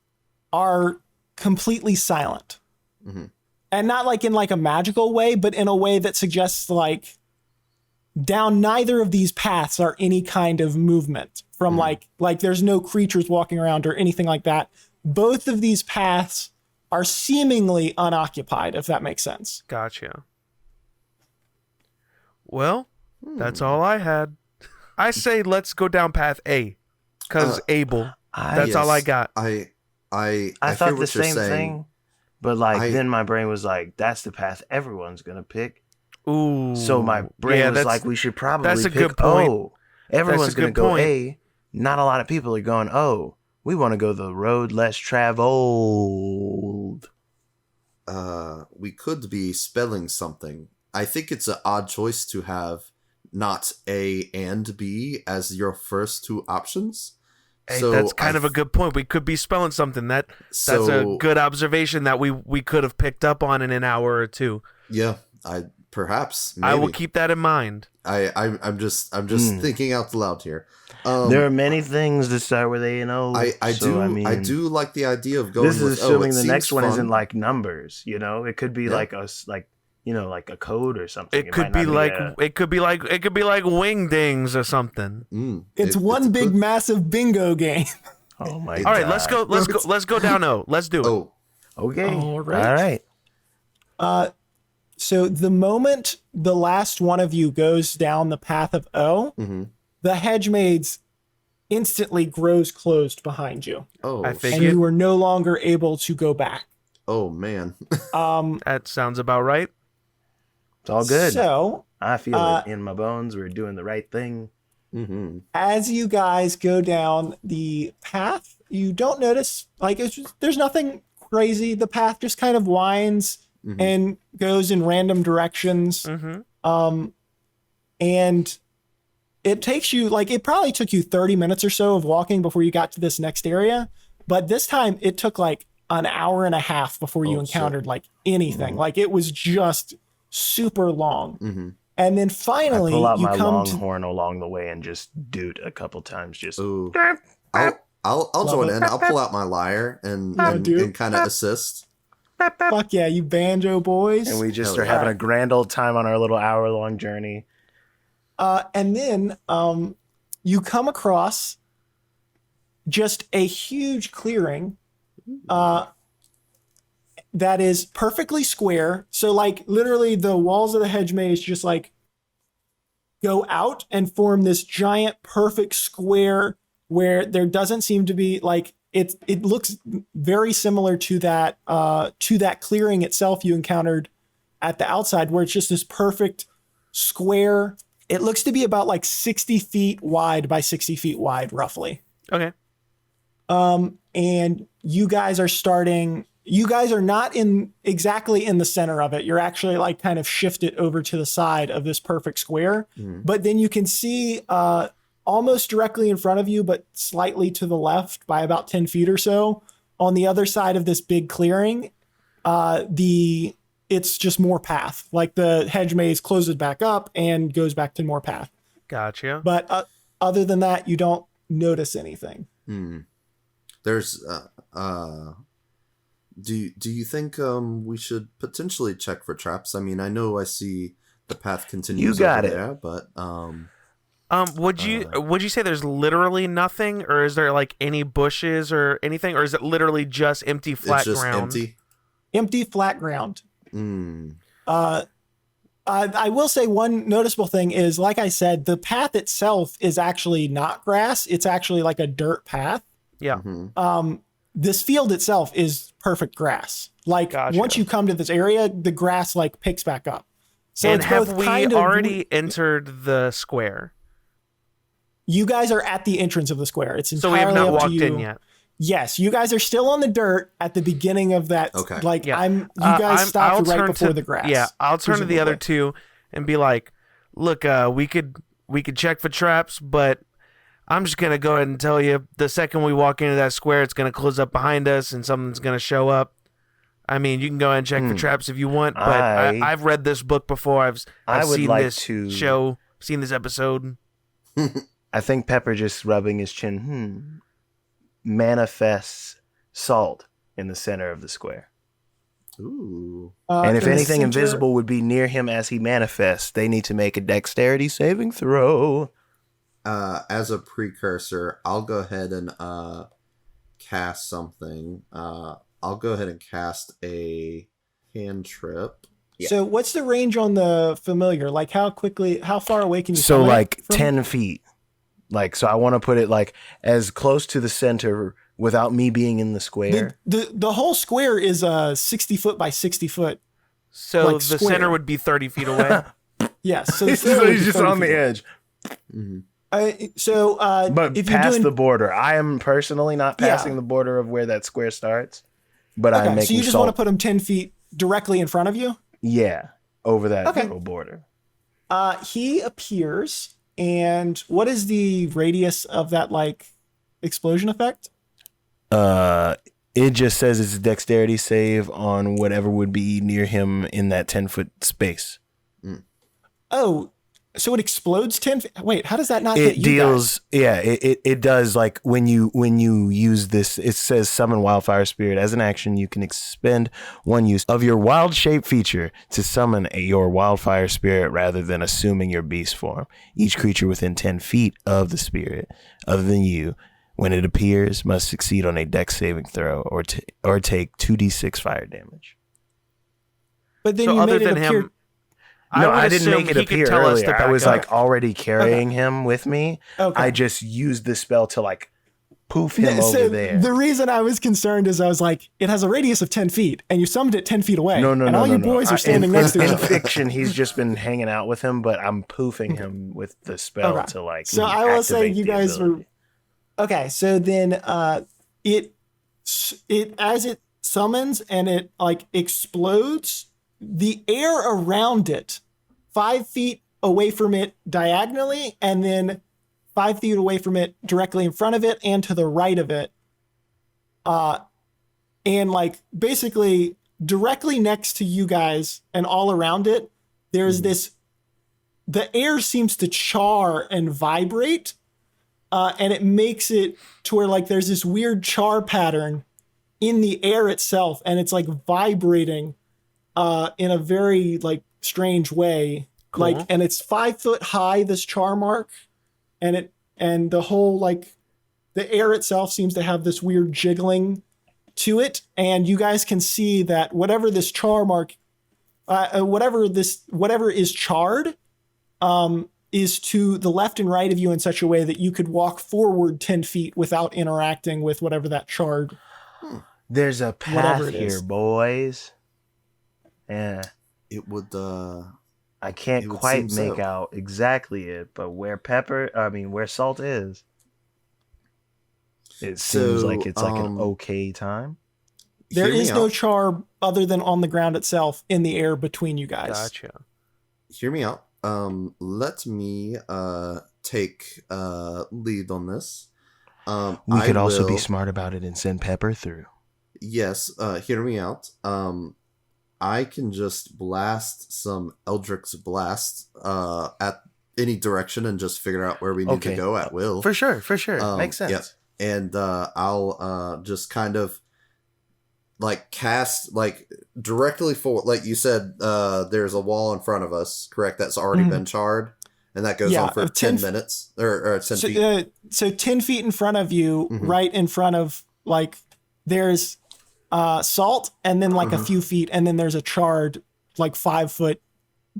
A: are completely silent. And not like in like a magical way, but in a way that suggests like down neither of these paths are any kind of movement from like there's no creatures walking around or anything like that. Both of these paths are seemingly unoccupied, if that makes sense.
C: Gotcha. Well, that's all I had. I say let's go down path A, because Abel. That's all I got.
D: I
B: thought
D: hear
B: the
D: what you're
B: same
D: saying.
B: thing, but like then my brain was like, that's the path everyone's gonna pick.
C: Ooh.
B: So my brain was
C: that's-
B: like, we should probably
C: that's a
B: pick
C: good point.
B: O. Everyone's
C: That's a
B: gonna
C: good
B: go
C: point.
B: A. Not a lot of people are going O. We want to go the road less traveled.
D: We could be spelling something. I think it's an odd choice to have not A and B as your first two options.
C: Hey,
D: So
C: that's kind of a good point. We could be spelling something. That's a good observation that we could have picked up on in an hour or two.
D: Yeah, perhaps. Maybe.
C: I will keep that in mind.
D: I'm just thinking out loud here.
B: There are many things that start with A and O.
D: I do like the idea of going.
B: This is
D: with
B: assuming
D: it
B: the
D: seems
B: next one
D: fun.
B: isn't like numbers. You know, it could be like us, like like a code or something.
C: It could be like it could be like wing dings or something.
A: It's one big massive bingo game.
B: Oh my
D: All
B: god!
C: All right, let's go down O. Let's do it.
D: Oh,
B: Okay.
A: All right.
B: All right.
A: So the moment the last one of you goes down the path of O, the Hedgemaze instantly grows closed behind you,
D: oh,
C: I
A: and
C: figured.
A: you are no longer able to go back.
D: oh man.
C: That sounds about right.
B: It's all good.
A: So
B: I feel it in my bones. We're doing the right thing.
A: as you guys go down the path, you don't notice there's nothing crazy. The path just kind of winds and goes in random directions. And it takes you it probably took you 30 minutes or so of walking before you got to this next area. But this time it took an hour and a half before you encountered anything. It was just super long. And then finally
B: I pull out
A: you
B: my
A: come
B: longhorn along the way and just doot a couple times. Just
D: Ooh. I'll join in. I'll pull out my lyre and kind of assist.
A: fuck yeah, you banjo boys.
B: and we just
D: Hell
B: are
D: yeah.
B: having a grand old time on our little hour-long journey.
A: And then you come across just a huge clearing that is perfectly square. So literally the walls of the Hedgemaze just go out and form this giant perfect square where there doesn't seem to be it looks very similar to that clearing itself you encountered at the outside, where it's just this perfect square. It looks to be about 60 feet wide by 60 feet wide, roughly.
C: Okay.
A: And you guys are not exactly in the center of it. You're actually kind of shifted over to the side of this perfect square. But then you can see almost directly in front of you, but slightly to the left by about 10 feet or so, on the other side of this big clearing, it's just more path. The Hedgemaze closes back up and goes back to more path.
C: Gotcha.
A: But other than that, you don't notice anything.
D: There's do you think we should potentially check for traps? I mean, I know I see the path continues
B: You got
D: over
B: it.
D: there, but
C: would you say there's literally nothing, or is there any bushes or anything, or is it literally just empty flat
D: it's just
C: ground?
A: Empty flat ground. I will say one noticeable thing is, like I said, the path itself is actually not grass. It's actually a dirt path.
C: Yeah.
A: This field itself is perfect grass.
C: Gotcha.
A: Once you come to this area, the grass picks back up. So
C: And
A: it's
C: have
A: both
C: we
A: kind of
C: already entered the square?
A: You guys are at the entrance of the square. It's
C: So we
A: entirely
C: have not
A: up to
C: walked
A: you.
C: in yet.
A: Yes, you guys are still on the dirt at the beginning of that.
D: Okay.
C: Yeah.
A: You guys stopped right before the grass.
C: Yeah, I'll turn to the other
A: presumably.
C: two and be like, "Look, we could check for traps, but I'm just gonna go ahead and tell you, the second we walk into that square, it's gonna close up behind us, and something's gonna show up. I mean, you can go ahead and check for traps if you want, but I've read this book before. I've
B: would
C: seen
B: like
C: this
B: to-
C: show, seen this episode.
B: I think Pepper just rubbing his chin. Manifests salt in the center of the square.
D: ooh,
B: And if
A: in the
B: anything
A: center-
B: invisible would be near him as he manifests, they need to make a dexterity saving throw.
D: as a precursor, I'll go ahead and cast something. I'll go ahead and cast a cantrip.
A: So what's the range on the familiar? How far away can you
B: So
A: summon it from?
B: 10 feet. So I want to put it as close to the center without me being in the square.
A: The whole square is 60 foot by 60 foot.
C: So the
A: square.
C: center would be 30 feet away.
A: Yes. So, the
B: So
A: center would
B: he's
A: be
B: just
A: 30
B: on the
A: feet.
B: edge. But
A: if you're
B: past
A: doing,
B: the border. I am personally not passing the border of where that square starts. But I'm
A: okay,
B: making
A: so you just
B: salt.
A: want to put them 10 feet directly in front of you?
B: Yeah, over that
A: Okay.
B: little border.
A: He appears, and what is the radius of that explosion effect?
B: It just says it's a dexterity save on whatever would be near him in that 10-foot space.
A: Oh, so it explodes 10 feet. Wait, how does that not hit
B: It
A: you
B: deals, yeah, it does. When you use this, it says summon wildfire spirit as an action. You can expend one use of your wild shape feature to summon your wildfire spirit rather than assuming your beast form. Each creature within 10 feet of the spirit, other than you, When it appears, must succeed on a dex saving throw or take 2d6 fire damage.
A: But then
C: So
A: you
C: other
A: made it
C: than
A: appear.
C: him,
B: No,
C: would
B: I didn't
C: assume
B: make it
C: he could
B: appear
C: tell us
B: earlier.
C: to
B: I was
C: back
B: like
C: up.
B: already carrying him with me.
A: Okay.
B: I just used the spell to like poof him
A: So
B: over there.
A: the reason I was concerned is I was like, it has a radius of 10 feet, and you summoned it 10 feet away.
B: No,
A: and all you boys are standing next to each
B: In
A: other.
B: fiction, he's just been hanging out with him, but I'm poofing him with the spell
A: Okay.
B: to like.
A: So I will say
B: activate
A: you
B: the
A: guys
B: ability.
A: were okay. So then, it as it summons and it like explodes, the air around it, 5 feet away from it diagonally, and then 5 feet away from it directly in front of it and to the right of it, and like basically directly next to you guys and all around it, there's this. The air seems to char and vibrate. And it makes it to where like there's this weird char pattern in the air itself, and it's like vibrating in a very like strange way.
C: Cool.
A: Like, and it's 5 foot high, this char mark, and the whole like the air itself seems to have this weird jiggling to it, and you guys can see that whatever this char mark, whatever is charred, is to the left and right of you in such a way that you could walk forward 10 feet without interacting with whatever that charred.
B: There's a
A: Whatever
B: path
A: it
B: here,
A: is.
B: boys. Yeah,
D: It would.
B: I can't
D: It would
B: quite
D: seem
B: make
D: so.
B: out exactly it, but where salt is, it seems
D: So,
B: like it's like an okay time.
A: There
D: Hear me
A: is no
D: out.
A: char other than on the ground itself in the air between you guys.
C: Gotcha.
D: Hear me out. Let me take lead on this.
B: We
D: I
B: could also be
D: will-
B: smart about it and send Pepper through.
D: Yes, hear me out. I can just blast some Eldritch Blast at any direction and just figure out where we need to go at will.
B: For sure. Makes sense.
D: Yep. And I'll just kind of like cast like directly forward. Like you said, there's a wall in front of us, correct? That's already
A: Mhm.
D: been charred. And that goes
A: Yeah,
D: on for
A: of
D: 10
A: 10
D: minutes or 10 feet.
A: So 10 feet in front of you,
D: Mhm.
A: right in front of like there's salt, and then like a
D: Mhm.
A: few feet, and then there's a charred like 5 foot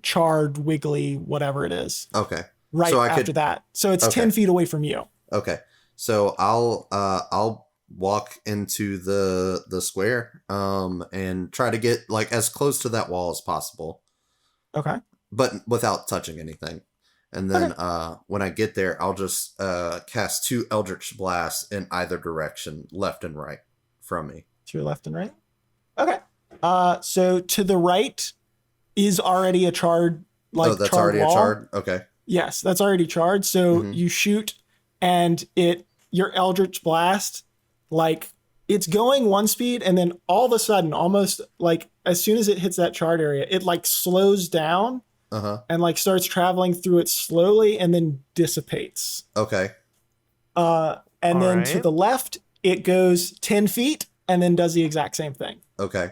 A: charred wiggly whatever it is
D: Okay.
A: right
D: So I
A: after
D: could-
A: that. So it's
D: Okay.
A: 10 feet away from you.
D: Okay. So I'll walk into the square and try to get like as close to that wall as possible,
A: Okay.
D: but without touching anything. And then when I get there, I'll just cast 2 Eldritch Blasts in either direction, left and right from me.
A: To your left and right. Okay. So to the right is already a charred like
D: that's
A: charred
D: already
A: wall.
D: a charred. Okay.
A: Yes, that's already charred. So
D: Mhm.
A: you shoot, and your Eldritch Blast, like it's going one speed, and then all of a sudden, almost like as soon as it hits that charred area, it like slows down and like starts traveling through it slowly, and then dissipates.
D: Okay.
A: And then to
C: Alright.
A: the left, it goes 10 feet, and then does the exact same thing.
D: Okay.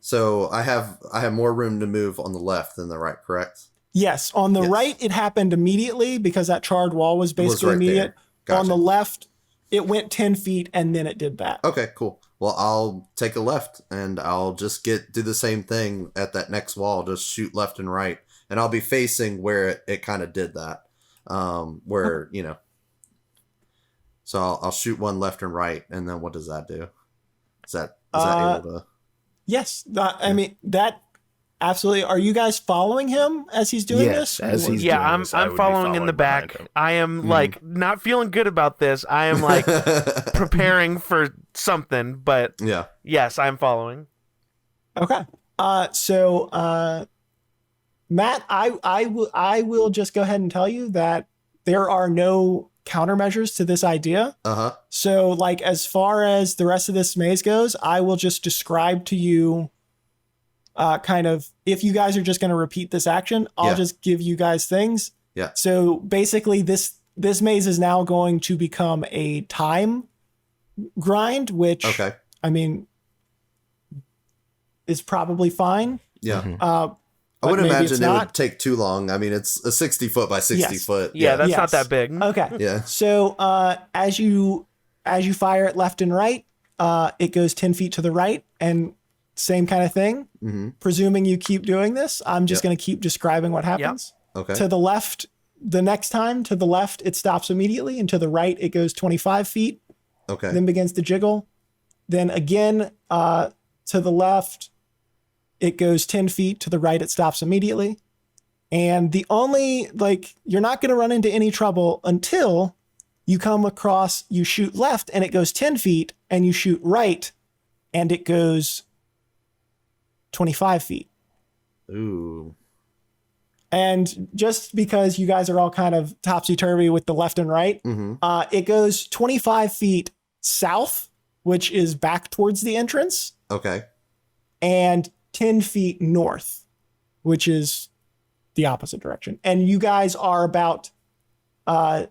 D: So I have more room to move on the left than the right, correct?
A: Yes, on the
D: Yes.
A: right, it happened immediately because that charred wall was basically
D: right
A: immediate.
D: there. Gotcha.
A: On the left, it went 10 feet, and then it did that.
D: Okay, cool. Well, I'll take a left and I'll just do the same thing at that next wall. Just shoot left and right, and I'll be facing where it kind of did that. Where So I'll shoot one left and right, and then what does that do? Is that able to?
A: Yes, I mean that absolutely. Are you guys following him as he's doing
B: Yes,
A: this?
B: as he's
C: Yeah,
B: doing this, I
C: I'm
B: would be
C: following in the
B: behind
C: back.
B: him.
C: I am like not feeling good about this. I am like preparing for something, but
D: Yeah.
C: yes, I'm following.
A: Okay. So Matt, I will just go ahead and tell you that there are no countermeasures to this idea. So like as far as the rest of this maze goes, I will just describe to you kind of if you guys are just going to repeat this action, I'll just give you guys things.
D: Yeah.
A: So basically this maze is now going to become a time grind, which I mean is probably fine.
D: Yeah.
A: But
D: I would
A: maybe it's
D: imagine it
A: not.
D: would take too long. I mean, it's a 60 foot by 60
A: Yes.
D: foot.
C: Yeah, that's not
A: Yes.
C: that big.
A: Okay.
D: Yeah.
A: So as you as you fire it left and right, it goes 10 feet to the right, and same kind of thing.
D: Mm-hmm.
A: Presuming you keep doing this, I'm just going to keep describing what happens.
D: Okay.
A: To the left, the next time, to the left, it stops immediately, and to the right, it goes 25 feet.
D: Okay.
A: Then begins to jiggle. Then again, to the left, it goes 10 feet. To the right, it stops immediately. And the only, you're not going to run into any trouble until you come across, you shoot left and it goes 10 feet, and you shoot right and it goes 25 feet.
D: Ooh.
A: And just because you guys are all kind of topsy-turvy with the left and right, it goes 25 feet south, which is back towards the entrance.
D: Okay.
A: And 10 feet north, which is the opposite direction. And you guys are about 5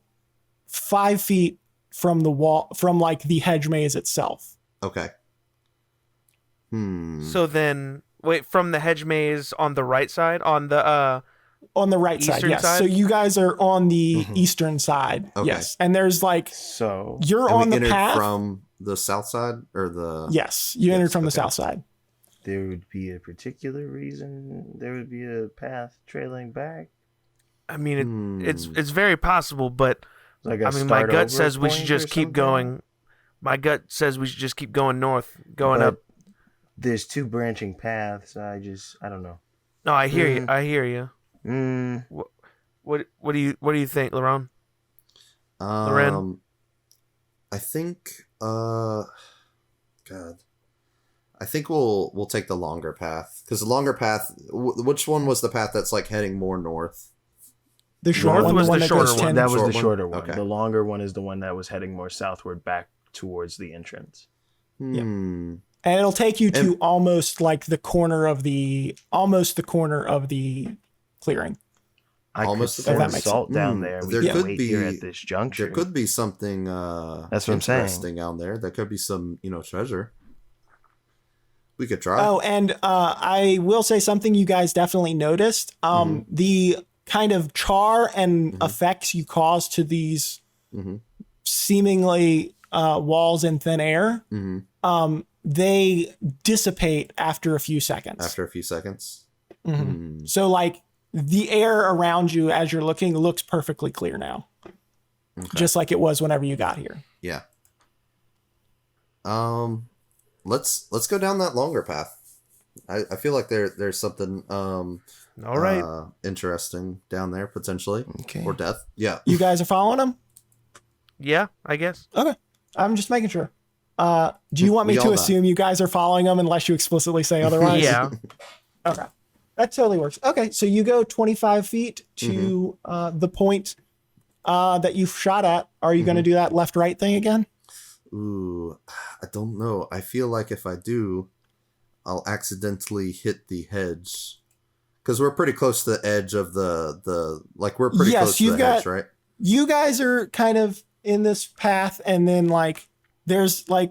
A: feet from the wall, from the hedge maze itself.
D: Okay.
C: So then, wait, from the hedge maze on the right side, on the
A: right
C: eastern
A: side, yes.
C: side?
A: So you guys are on the eastern side,
D: Okay.
A: yes. And there's
B: So
A: you're
D: And
A: on
D: we
A: the
D: entered
A: path.
D: from the south side or the...
A: Yes, you
D: Yes,
A: entered from the
D: okay.
A: south side.
B: there would be a particular reason there would be a path trailing back.
C: I mean, it's very possible, but
B: Like
C: I mean, my gut says we should just keep going. My gut says we should just keep going north, going up.
B: There's two branching paths. I don't know.
C: No, I hear you. I hear you. What do you think, Laron? Loren?
D: I think God. I think we'll take the longer path, because the longer path. Which one was the path that's heading more north?
A: The short
C: North
A: one,
C: was
A: the one
C: the
A: that goes
C: shorter
A: 10.
C: one.
B: That was
D: Short
B: the
D: one?
B: shorter one.
D: Okay.
B: The longer one is the one that was heading more southward back towards the entrance.
A: And it'll take you to almost the corner of the clearing.
B: I
D: Almost
B: could
D: the
B: send
A: corner.
B: salt down there. We
D: There
B: could
D: could
B: wait
D: be-
B: here at this juncture.
D: There could be something
B: That's what I'm saying.
D: interesting down there. There could be some, treasure. We could try.
A: Oh, and I will say something you guys definitely noticed. The kind of char and effects you cause to these seemingly walls in thin air, they dissipate after a few seconds.
D: After a few seconds.
A: So the air around you as you're looking looks perfectly clear now.
D: Okay.
A: Just like it was whenever you got here.
D: Yeah. Let's go down that longer path. I feel like there's something
C: All right.
D: interesting down there potentially.
B: Okay.
D: Or death. Yeah.
A: You guys are following them?
C: Yeah, I guess.
A: Okay. I'm just making sure. Do you want me
D: We
A: to
D: all
A: assume you guys are following them unless you explicitly say otherwise?
C: Yeah.
A: Okay. That totally works. Okay. So you go 25 feet to the point that you've shot at. Are you going to do that left-right thing again?
D: Ooh, I don't know. I feel like if I do, I'll accidentally hit the hedge. Because we're pretty close to the edge of we're pretty close to the hedge, right?
A: You guys are kind of in this path, and then there's a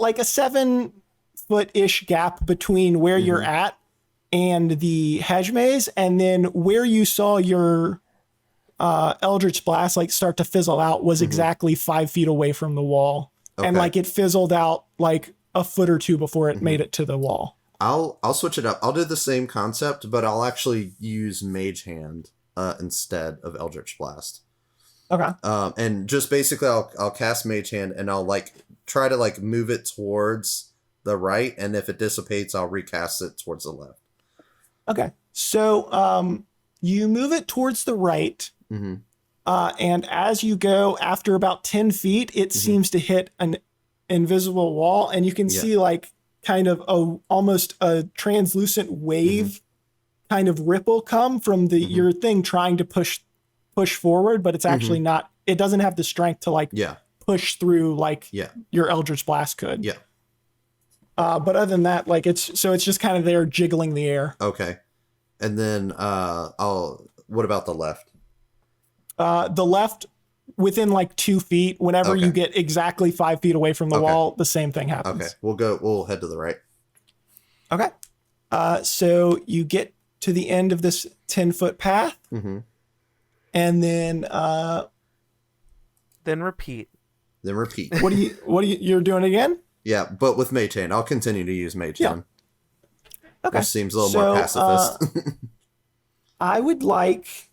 A: 7-foot-ish gap between where you're at and the hedge maze, and then where you saw your Eldritch Blast start to fizzle out was exactly 5 feet away from the wall.
D: Okay.
A: And it fizzled out a foot or two before it made it to the wall.
D: I'll switch it up. I'll do the same concept, but I'll actually use Mage Hand instead of Eldritch Blast.
A: Okay.
D: And just basically I'll cast Mage Hand, and I'll try to move it towards the right, and if it dissipates, I'll recast it towards the left.
A: Okay. So you move it towards the right. And as you go, after about 10 feet, it seems to hit an invisible wall, and you can see kind of almost a translucent wave kind of ripple come from your thing trying to push forward, but it's actually not. It doesn't have the strength to push through your Eldritch Blast could.
D: Yeah.
A: But other than that, it's just kind of there jiggling the air.
D: Okay. And then what about the left?
A: The left, within 2 feet, whenever you get exactly 5 feet away from the wall, the same thing happens.
D: Okay. We'll head to the right.
A: Okay. So you get to the end of this 10-foot path,
D: Mm-hmm.
A: and then
C: Then repeat.
D: then repeat.
A: You're doing it again?
D: Yeah, but with Mage Hand. I'll continue to use Mage Hand.
A: Okay.
D: Which seems a little more pacifist.
A: I would like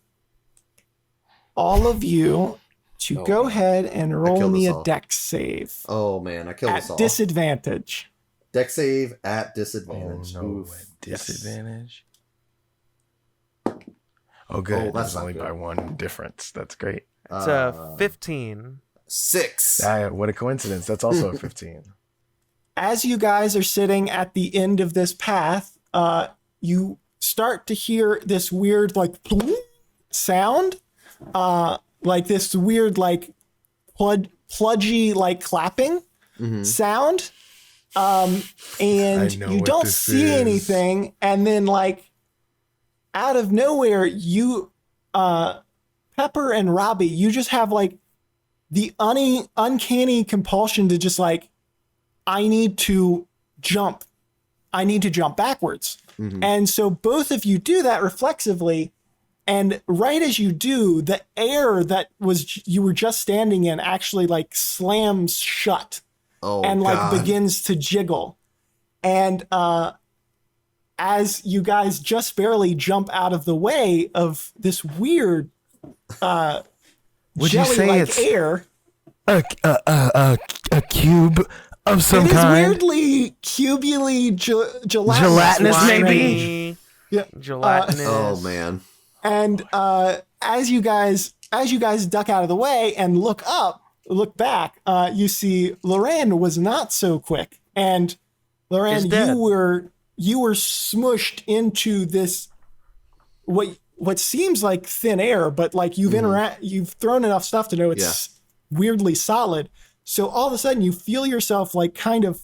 A: all of you to go ahead and roll me a dex save.
D: Oh man, I killed us all.
A: At disadvantage.
D: Dex save at disadvantage.
B: Oh, no, disadvantage. Oh, good. That's only by one difference. That's great.
C: It's a 15.
D: 6.
B: What a coincidence. That's also a 15.
A: As you guys are sitting at the end of this path, you start to hear this weird like sound, like this weird like pludgy like clapping sound, and you don't see anything, and then like out of nowhere, you, Pepper and Robbie, you just have like the uncanny compulsion to just like, I need to jump backwards. And so both of you do that reflexively. And right as you do, the air that you were just standing in actually like slams shut like begins to jiggle. And, as you guys just barely jump out of the way of this weird, jelly-like air.
B: A cube of some kind.
A: It is weirdly cubely gelatinous.
B: Gelatinous, maybe.
A: Yeah.
C: Gelatinous.
D: Oh man.
A: And as you guys duck out of the way and look back, you see Lorraine was not so quick. And Lorraine, you were smushed into this what seems like thin air, but like you've thrown enough stuff to know it's weirdly solid. So all of a sudden you feel yourself like kind of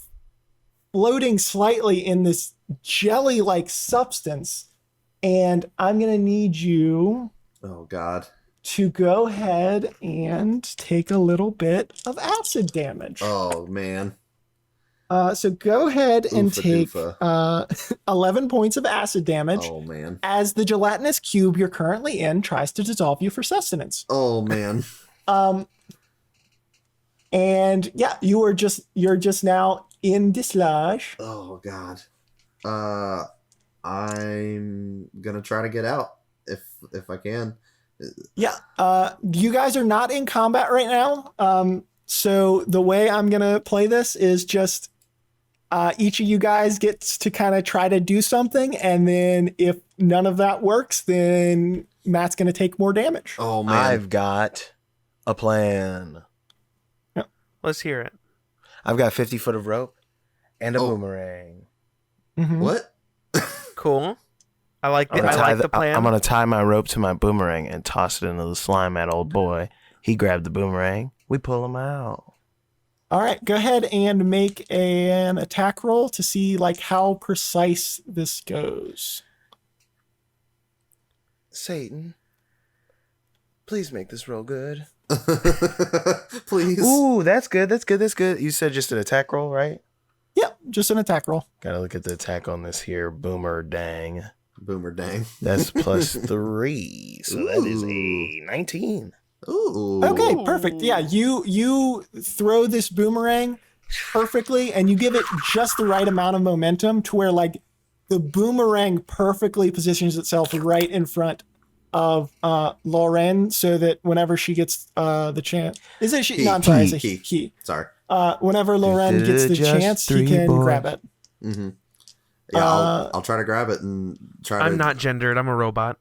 A: floating slightly in this jelly-like substance. And I'm going to need you to go ahead and take a little bit of acid damage.
D: Oh man.
A: So go ahead and take 11 points of acid damage.
D: Oh man.
A: As the gelatinous cube you're currently in tries to dissolve you for sustenance.
D: Oh man.
A: And yeah, you're just now in dislodge.
D: Oh god. I'm gonna try to get out if I can.
A: Yeah. You guys are not in combat right now. So the way I'm gonna play this is just each of you guys gets to kind of try to do something, and then if none of that works, then Matt's gonna take more damage.
D: Oh man.
B: I've got a plan.
A: Yep.
C: Let's hear it.
B: I've got 50 foot of rope and a boomerang.
A: Mm-hmm.
D: What?
C: Cool. I like it. I like the plan.
B: I'm going to tie my rope to my boomerang and toss it into the slime at old boy. He grabbed the boomerang. We pull him out.
A: All right, go ahead and make an attack roll to see like how precise this goes.
B: Satan, please make this roll good.
D: Please.
B: Ooh, that's good. That's good. That's good. You said just an attack roll, right?
A: Yep, just an attack roll.
B: Gotta look at the attack on this here. Boomer dang.
D: That's
B: plus 3. So that is a 19.
D: Ooh.
A: Okay, perfect. Yeah, you throw this boomerang perfectly, and you give it just the right amount of momentum to where like the boomerang perfectly positions itself right in front of Lauren, so that whenever she gets the chance, is it she? No, I'm sorry, it's a he.
D: Sorry.
A: Whenever Lauren gets the chance, he can grab it.
D: Mm-hmm. Yeah, I'll try to grab it and try.
C: I'm not gendered. I'm a robot.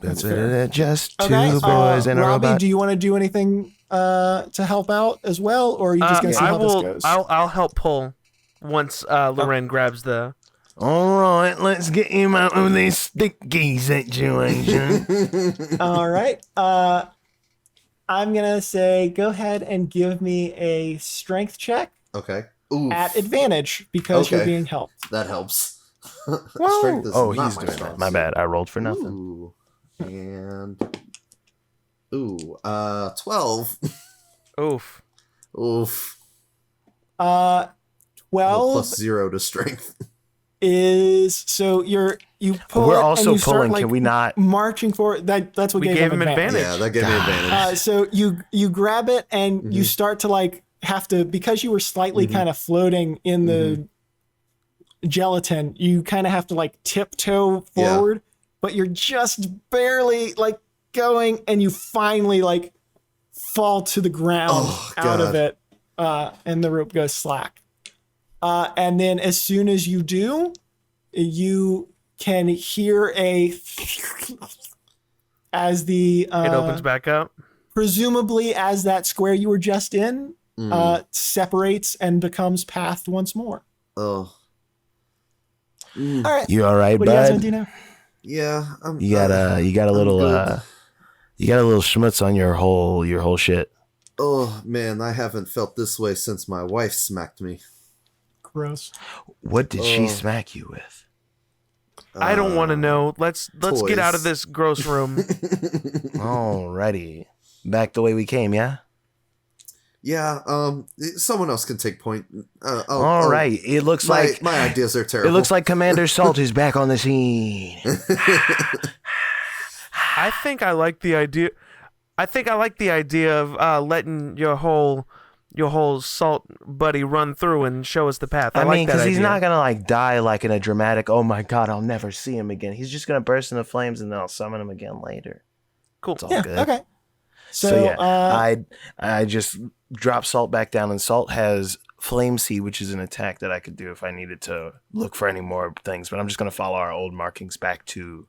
B: That's just two boys and a
A: Robbie,
B: robot.
A: do you want to do anything to help out as well, or are you just gonna see how this goes?
C: I'll help pull once Lauren grabs the.
B: All right, let's get him out of this sticky situation.
A: All right. I'm gonna say go ahead and give me a strength check.
D: Okay.
A: At advantage because you're being helped.
D: That helps.
B: Strength is he's doing that. My bad. I rolled for nothing.
D: Ooh. And 12.
C: Oof.
A: 12
D: plus 0 to strength.
A: Is so you pull.
B: We're
A: it
B: also
A: and you
B: pulling.
A: start, like,
B: Can we not
A: marching forward? That's what
C: we
A: gave him advantage.
D: Yeah, that gave me advantage.
A: So you grab it and you start to like have to, because you were slightly kind of floating in the gelatin, you kind of have to like tiptoe forward, but you're just barely like going, and you finally like fall to the ground out of it, and the rope goes slack. And then as soon as you do, you can hear as the
C: it opens back up.
A: Presumably as that square you were just in separates and becomes pathed once more.
D: Oh.
A: All right.
B: You all right,
A: What do you guys
B: bud?
A: want to do now?
D: Yeah.
B: You got a little schmutz on your whole shit.
D: Oh man, I haven't felt this way since my wife smacked me.
A: Gross.
B: What did she smack you with?
C: I don't want to know. Let's
D: toys.
C: get out of this gross room.
B: Alrighty. Back the way we came, yeah?
D: Yeah, someone else can take point.
B: All right. It looks like
D: my ideas are terrible.
B: It looks like Commander Salt is back on the scene.
C: I think I like the idea. Of letting your whole salt buddy run through and show us the path.
B: I mean, because he's
C: idea.
B: not gonna like die like in a dramatic, oh my god, I'll never see him again. He's just gonna burst into flames and then I'll summon him again later.
C: Cool.
B: It's all
A: Yeah.
B: good.
A: Okay.
B: So yeah, I just drop Salt back down, and Salt has Flame Seed, which is an attack that I could do if I needed to look for any more things. But I'm just gonna follow our old markings back to.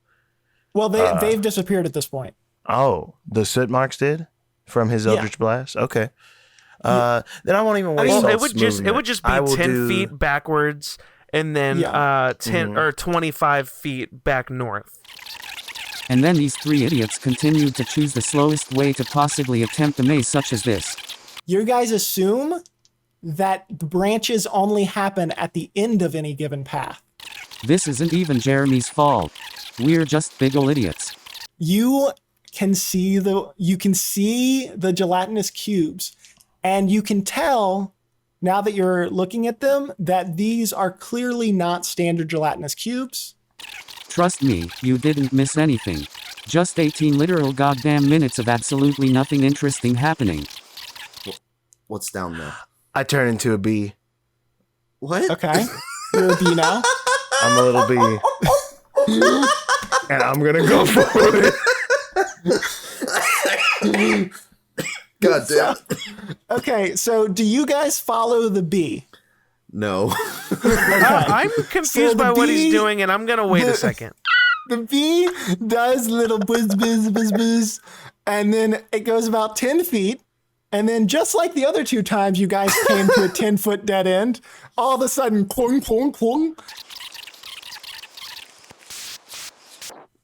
A: Well, they've disappeared at this point.
B: Oh, the soot marks did from his Eldritch Blast. Okay. Then I won't even waste.
C: Well,
B: Salt's
C: it would just be 10 feet backwards, and then 10 or 25 feet back north.
E: And then these three idiots continued to choose the slowest way to possibly attempt a maze such as this.
A: You guys assume that the branches only happen at the end of any given path.
E: This isn't even Jeremy's fault. We're just big ol' idiots.
A: You can see the gelatinous cubes, and you can tell now that you're looking at them that these are clearly not standard gelatinous cubes.
E: Trust me, you didn't miss anything. Just 18 literal goddamn minutes of absolutely nothing interesting happening.
D: What's down there?
B: I turn into a bee.
D: What?
A: Okay. You're a bee now.
B: I'm a little bee. And I'm gonna go for it.
D: God damn it.
A: Okay, so do you guys follow the bee?
D: No.
C: I'm confused
A: So the
C: by what he's
A: bee-
C: doing, and I'm gonna wait a second.
A: The bee does little buzz, buzz, buzz, buzz, and then it goes about 10 feet. And then just like the other two times you guys came to a 10-foot dead end, all of a sudden, clong, clong, clong.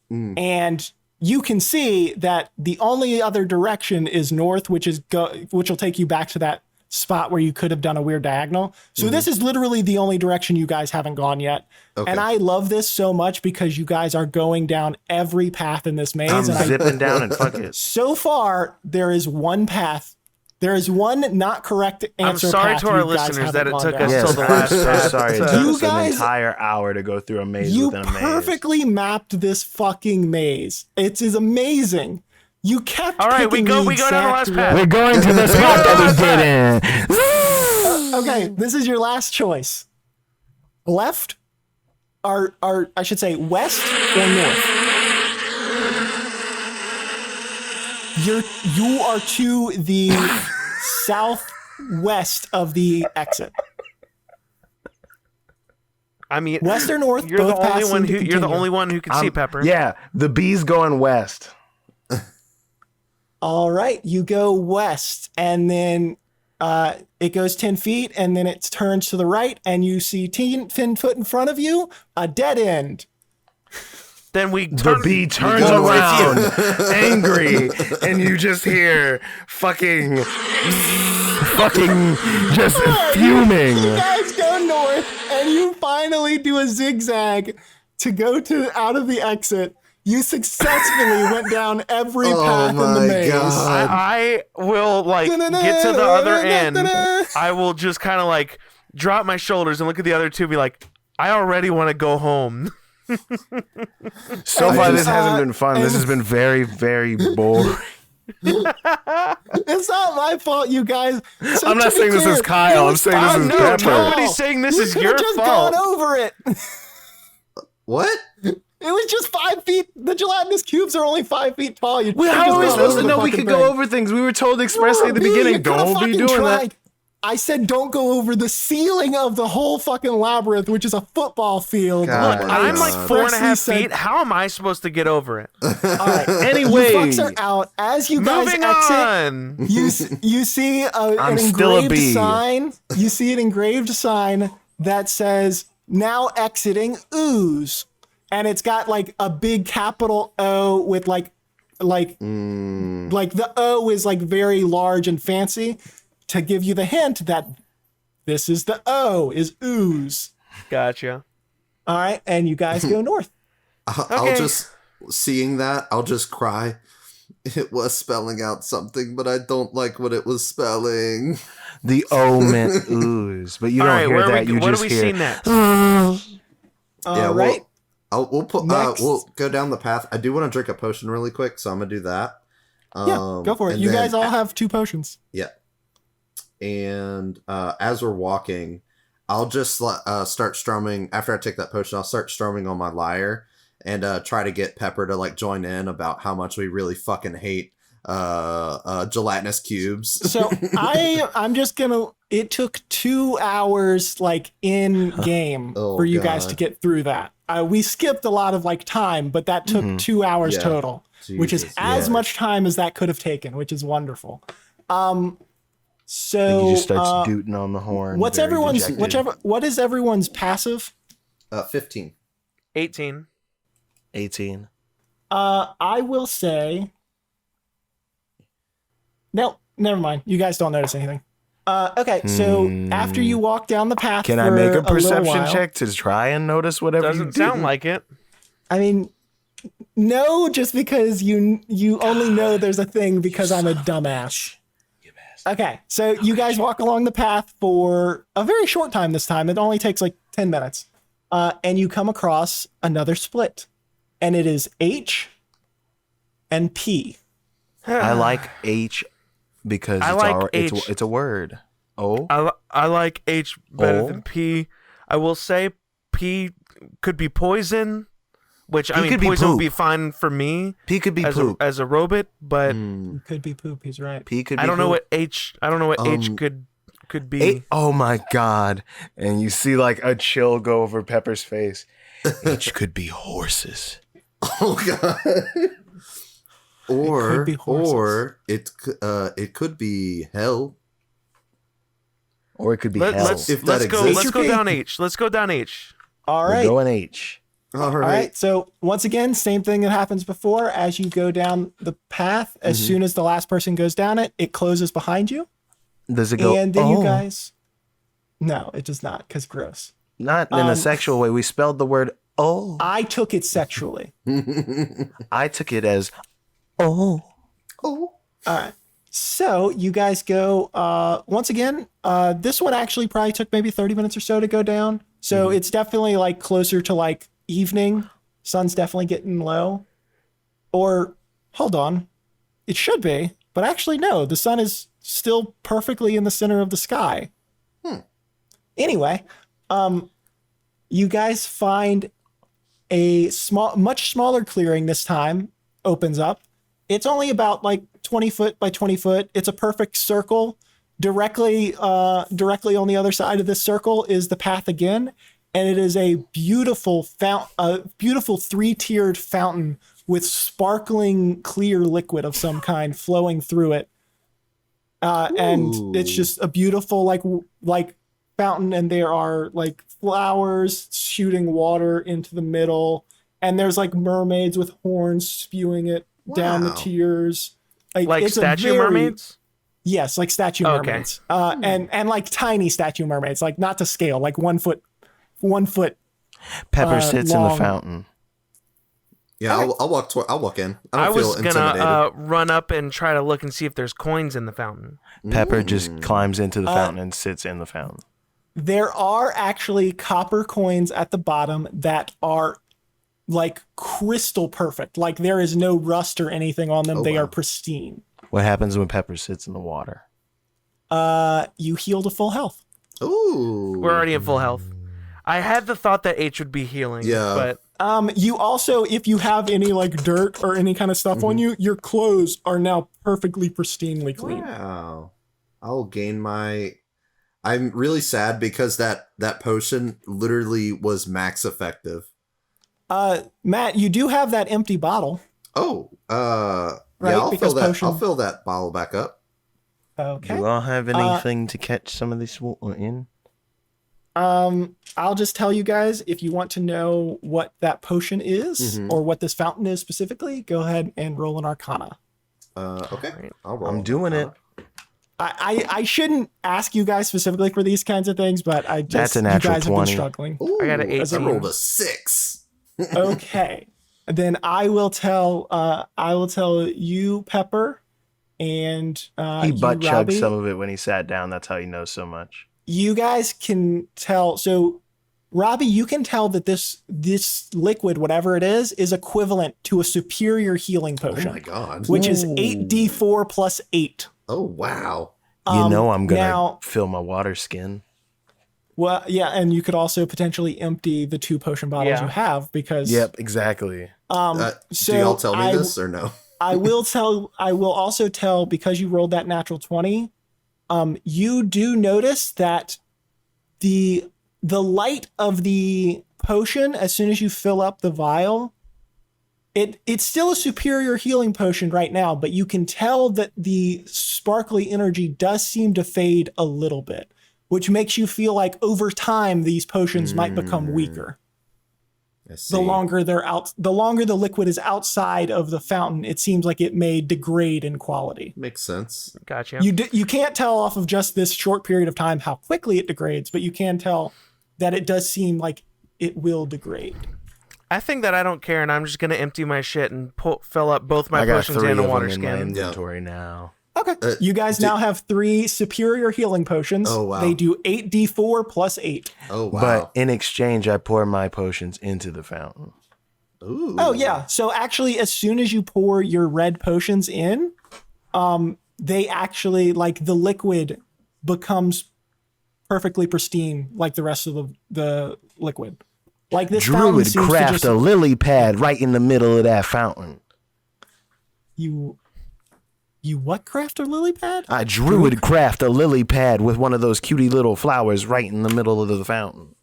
A: And you can see that the only other direction is north, which will take you back to that spot where you could have done a weird diagonal. So this is literally the only direction you guys haven't gone yet.
D: Okay.
A: And I love this so much because you guys are going down every path in this maze.
B: I'm
A: And
B: zipping down and fuck it.
A: so far, there is one path. There is one not correct answer.
C: I'm sorry
A: path
C: to our
A: you guys
C: listeners that
A: haven't
C: it
A: gone
C: took
A: down.
C: us
B: Yes,
C: till the
B: I'm
C: last
B: so
C: path.
B: sorry. It
C: So-
B: took
A: You
B: us an
A: guys-
B: entire hour to go through a maze
A: You
B: within a maze.
A: perfectly mapped this fucking maze. It is amazing. You kept
C: All right, we
A: picking
C: go
A: the
C: down the last
A: exact
C: path.
A: road.
B: We're going to the spot that we did in.
A: Okay, this is your last choice. Left, or I should say west or north. You are to the southwest of the exit.
C: I mean,
A: West or north,
C: You're the
A: both paths
C: only one
A: seem to
C: who. You're the
A: continue.
C: only one who can see Pepper.
B: Yeah, the bee's going west.
A: All right, you go west, and then it goes 10 feet, and then it turns to the right, and you see 10 foot in front of you, a dead end.
C: Then we
B: The
C: turn.
B: bee turns
D: go with
B: around, angry, and you just hear fucking just fuming.
A: You guys go north, and you finally do a zigzag to go out of the exit. You successfully went down every path in the
D: my
A: maze.
D: God.
C: I will like get to the other end. I will just kind of like drop my shoulders and look at the other two and be like, I already want to go home.
B: So far, this hasn't been fun. This has been very, very boring.
A: It's not my fault, you guys. So
B: I'm not
A: to be
B: saying this
A: clear,
B: is Kyle.
A: it
B: I'm
A: was
B: saying this
A: fine.
B: is
C: no,
B: Pepper.
C: nobody's saying this is
A: could've
C: your
A: just
C: fault.
A: gone over it.
D: What?
A: It was just 5 feet. The gelatinous cubes are only 5 feet tall. You
B: Well,
A: could've
B: how
A: just
B: are we
A: gone
B: supposed
A: over
B: to
A: the
B: know we
A: fucking
B: could go
A: thing.
B: over things? We were told expressly at the
A: You
B: beginning,
A: could've
B: don't be
A: fucking
B: doing
A: tried.
B: that.
A: I said don't go over the ceiling of the whole fucking labyrinth, which is a football field.
D: God.
A: Look,
C: I'm like 4.5
A: said-
C: feet. How am I supposed to get over it?
A: All right.
B: Anyway.
A: You fucks are out. As you guys
C: Moving
A: exit,
C: on.
A: you see an
B: still a
A: engraved
B: bee.
A: sign. You see an engraved sign that says "Now exiting ooze," and it's got like a big capital O with like the O is like very large and fancy to give you the hint that this is the O is ooze.
C: Gotcha.
A: All right, and you guys go north.
D: I'll just, seeing that, I'll just cry. It was spelling out something, but I don't like what it was spelling.
B: The O meant ooze, but you
C: All
B: don't
C: right,
B: hear
C: where
B: that. You
C: what do
B: just
C: we
B: hear.
C: see next?
A: All right.
D: We'll put
A: Next.
D: we'll go down the path. I do want to drink a potion really quick, so I'm gonna do that.
A: Yeah, go for it.
D: and
A: You
D: then-
A: guys all have 2 potions.
D: Yeah. And as we're walking, I'll just start strumming. After I take that potion, I'll start strumming on my lyre and try to get Pepper to like join in about how much we really fucking hate gelatinous cubes.
A: So I'm just gonna. It took 2 hours like in game
D: Oh,
A: for you guys
D: God.
A: to get through that. We skipped a lot of like time, but that took 2 hours
D: Yeah.
A: total, which is
D: Jesus,
A: as
D: yeah.
A: much time as that could have taken, which is wonderful. So
B: He just starts dooting on the horn.
A: what's
B: very
A: everyone's
B: dejected.
A: what is everyone's passive?
D: 15.
C: 18.
B: 18.
A: I will say. No, never mind. You guys don't notice anything. Okay, so after you walk down the path,
B: Can I
A: for
B: make a
A: little
B: perception
A: while-
B: check to try and notice whatever you
C: Doesn't
B: do?
C: sound like it.
A: I mean, no, just because you only know there's a thing because I'm a dumbass. Okay, so you guys walk along the path for a very short time this time. It only takes like 10 minutes. And you come across another split. And it is H and P.
B: I like H because
C: I
B: it's,
C: like
B: our,
C: H.
B: it's a word. O?
C: I like H better
B: Oh.
C: than P. I will say P could be poison, which I
B: P
C: mean
B: could be
C: poison would
B: poop.
C: be fine for me
B: P could be
C: as
B: poop.
C: a robot, but
A: Could be poop, he's right.
B: P could be
C: I don't know
B: poop.
C: what H. I don't know what H could be.
B: H- oh my god. And you see like a chill go over Pepper's face. H could be horses.
D: Oh god. Or
A: be horses.
D: it could be hell.
B: Or it could be hell.
C: Let's
D: If that
C: go.
D: exists.
C: Let's go down H. Let's go down H.
A: All
B: We're
A: right.
B: going H.
D: All
A: All right. So once again, same thing that happens before. As you go down the path, as soon as the last person goes down it, it closes behind you.
B: Does it go?
A: And then
B: oh.
A: you guys. No, it does not, because gross.
B: Not in a sexual way. We spelled the word oh.
A: I took it sexually.
B: I took it as oh.
D: Oh.
A: All right. So you guys go, once again, this one actually probably took maybe 30 minutes or so to go down. So it's definitely like closer to like evening. Sun's definitely getting low. Or hold on. It should be, but actually no, the sun is still perfectly in the center of the sky. Anyway, you guys find a much smaller clearing this time opens up. It's only about like 20 foot by 20 foot. It's a perfect circle. Directly on the other side of this circle is the path again, and it is a beautiful beautiful 3-tiered fountain with sparkling clear liquid of some kind flowing through it. And it's just a beautiful like fountain, and there are like flowers shooting water into the middle, and there's like mermaids with horns spewing it down the
D: Wow.
A: tiers.
C: Like
A: it's a
C: statue
A: very-
C: mermaids.
A: Yes, like statue
C: Okay.
A: mermaids. And like tiny statue mermaids, like not to scale, like 1 foot.
B: Pepper sits in the
A: long.
B: fountain.
D: Yeah, I'll walk I'll walk in. I
C: I
D: don't feel
C: was
D: intimidated.
C: gonna run up and try to look and see if there's coins in the fountain.
B: Pepper just climbs into the fountain and sits in the fountain.
A: There are actually copper coins at the bottom that are like crystal perfect. Like there is no rust or anything on them.
D: Oh,
A: They
D: wow.
A: are pristine.
B: What happens when Pepper sits in the water?
A: You heal to full health.
D: Ooh.
C: We're already in full health. I had the thought that H would be healing,
D: Yeah.
C: but
A: You also, if you have any like dirt or any kind of stuff on you, your clothes are now perfectly pristinely clean.
D: Wow. I'll gain my... I'm really sad because that potion literally was max effective.
A: Matt, you do have that empty bottle.
D: Oh,
A: Right,
D: yeah, I'll
A: because
D: fill that.
A: potion-
D: I'll fill that bottle back up.
A: Okay.
B: Do you all have anything to catch some of this water in?
A: I'll just tell you guys, if you want to know what that potion is or what this fountain is specifically, go ahead and roll an Arcana.
D: Okay.
C: Right.
D: I'll roll.
B: I'm doing it.
A: I shouldn't ask you guys specifically for these kinds of things, but I just
B: That's a natural
A: you guys have
B: 20.
A: been struggling.
D: Ooh,
C: I got an
D: I
C: 18.
D: rolled a 6.
A: Okay. Then I will tell you, Pepper, and
B: He
A: you,
B: butt chugged
A: Robbie.
B: some of it when he sat down. That's how he knows so much.
A: You guys can tell. So, Robbie, you can tell that this liquid, whatever it is equivalent to a superior healing
D: Oh
A: potion,
D: my god.
A: which is
B: Ooh.
A: 8d4 plus 8.
D: Oh wow.
B: You know I'm going to
A: now-
B: fill my water skin.
A: Well, yeah, and you could also potentially empty the 2 potion bottles
C: Yeah.
A: you have because
B: Yep, exactly.
A: so
D: do y'all tell me
A: I-
D: this or no?
A: I will also tell, because you rolled that natural 20, you do notice that the light of the potion, as soon as you fill up the vial, it's still a superior healing potion right now, but you can tell that the sparkly energy does seem to fade a little bit, which makes you feel like over time these potions might become weaker.
D: I see.
A: The longer the liquid is outside of the fountain, it seems like it may degrade in quality.
D: Makes sense.
C: gotcha.
A: You can't tell off of just this short period of time how quickly it degrades, but you can tell that it does seem like it will degrade.
C: I think that I don't care, and I'm just gonna empty my shit and fill up both my
B: I got
C: potions
B: 3
C: and
B: of
C: a water
B: them in my
C: skin.
B: inventory now.
A: Okay. You guys now have 3 superior healing potions.
D: Oh, wow.
A: They do 8d4 plus 8.
D: Oh wow.
B: But in exchange, I pour my potions into the fountain.
D: Ooh.
A: Oh yeah. So actually, as soon as you pour your red potions in, they actually, like, the liquid becomes perfectly pristine like the rest of the liquid. Like this fountain
B: Druid
A: seems to
B: craft
A: just
B: a lily pad right in the middle of that fountain.
A: you what craft a lily pad?
B: I druid craft a lily pad with one of those cutie little flowers right in the middle of the fountain.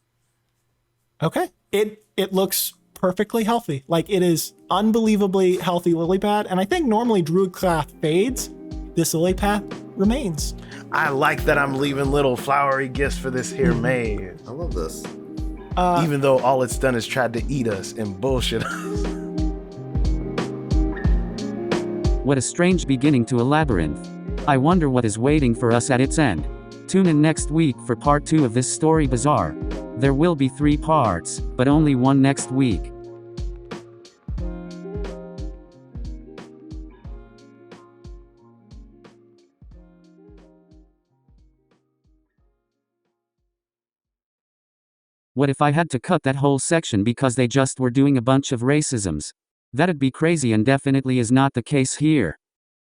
A: Okay. It looks perfectly healthy. Like, it is unbelievably healthy lily pad, and I think normally druidcraft fades. This lily pad remains.
B: I like that I'm leaving little flowery gifts for this here maid.
D: I love this.
B: Even though all it's done is tried to eat us and bullshit us.
E: What a strange beginning to a labyrinth. I wonder what is waiting for us at its end. Tune in next week for part 2 of this Story Bazaar. There will be 3 parts, but only one next week. What if I had to cut that whole section because they just were doing a bunch of racisms? That'd be crazy and definitely is not the case here.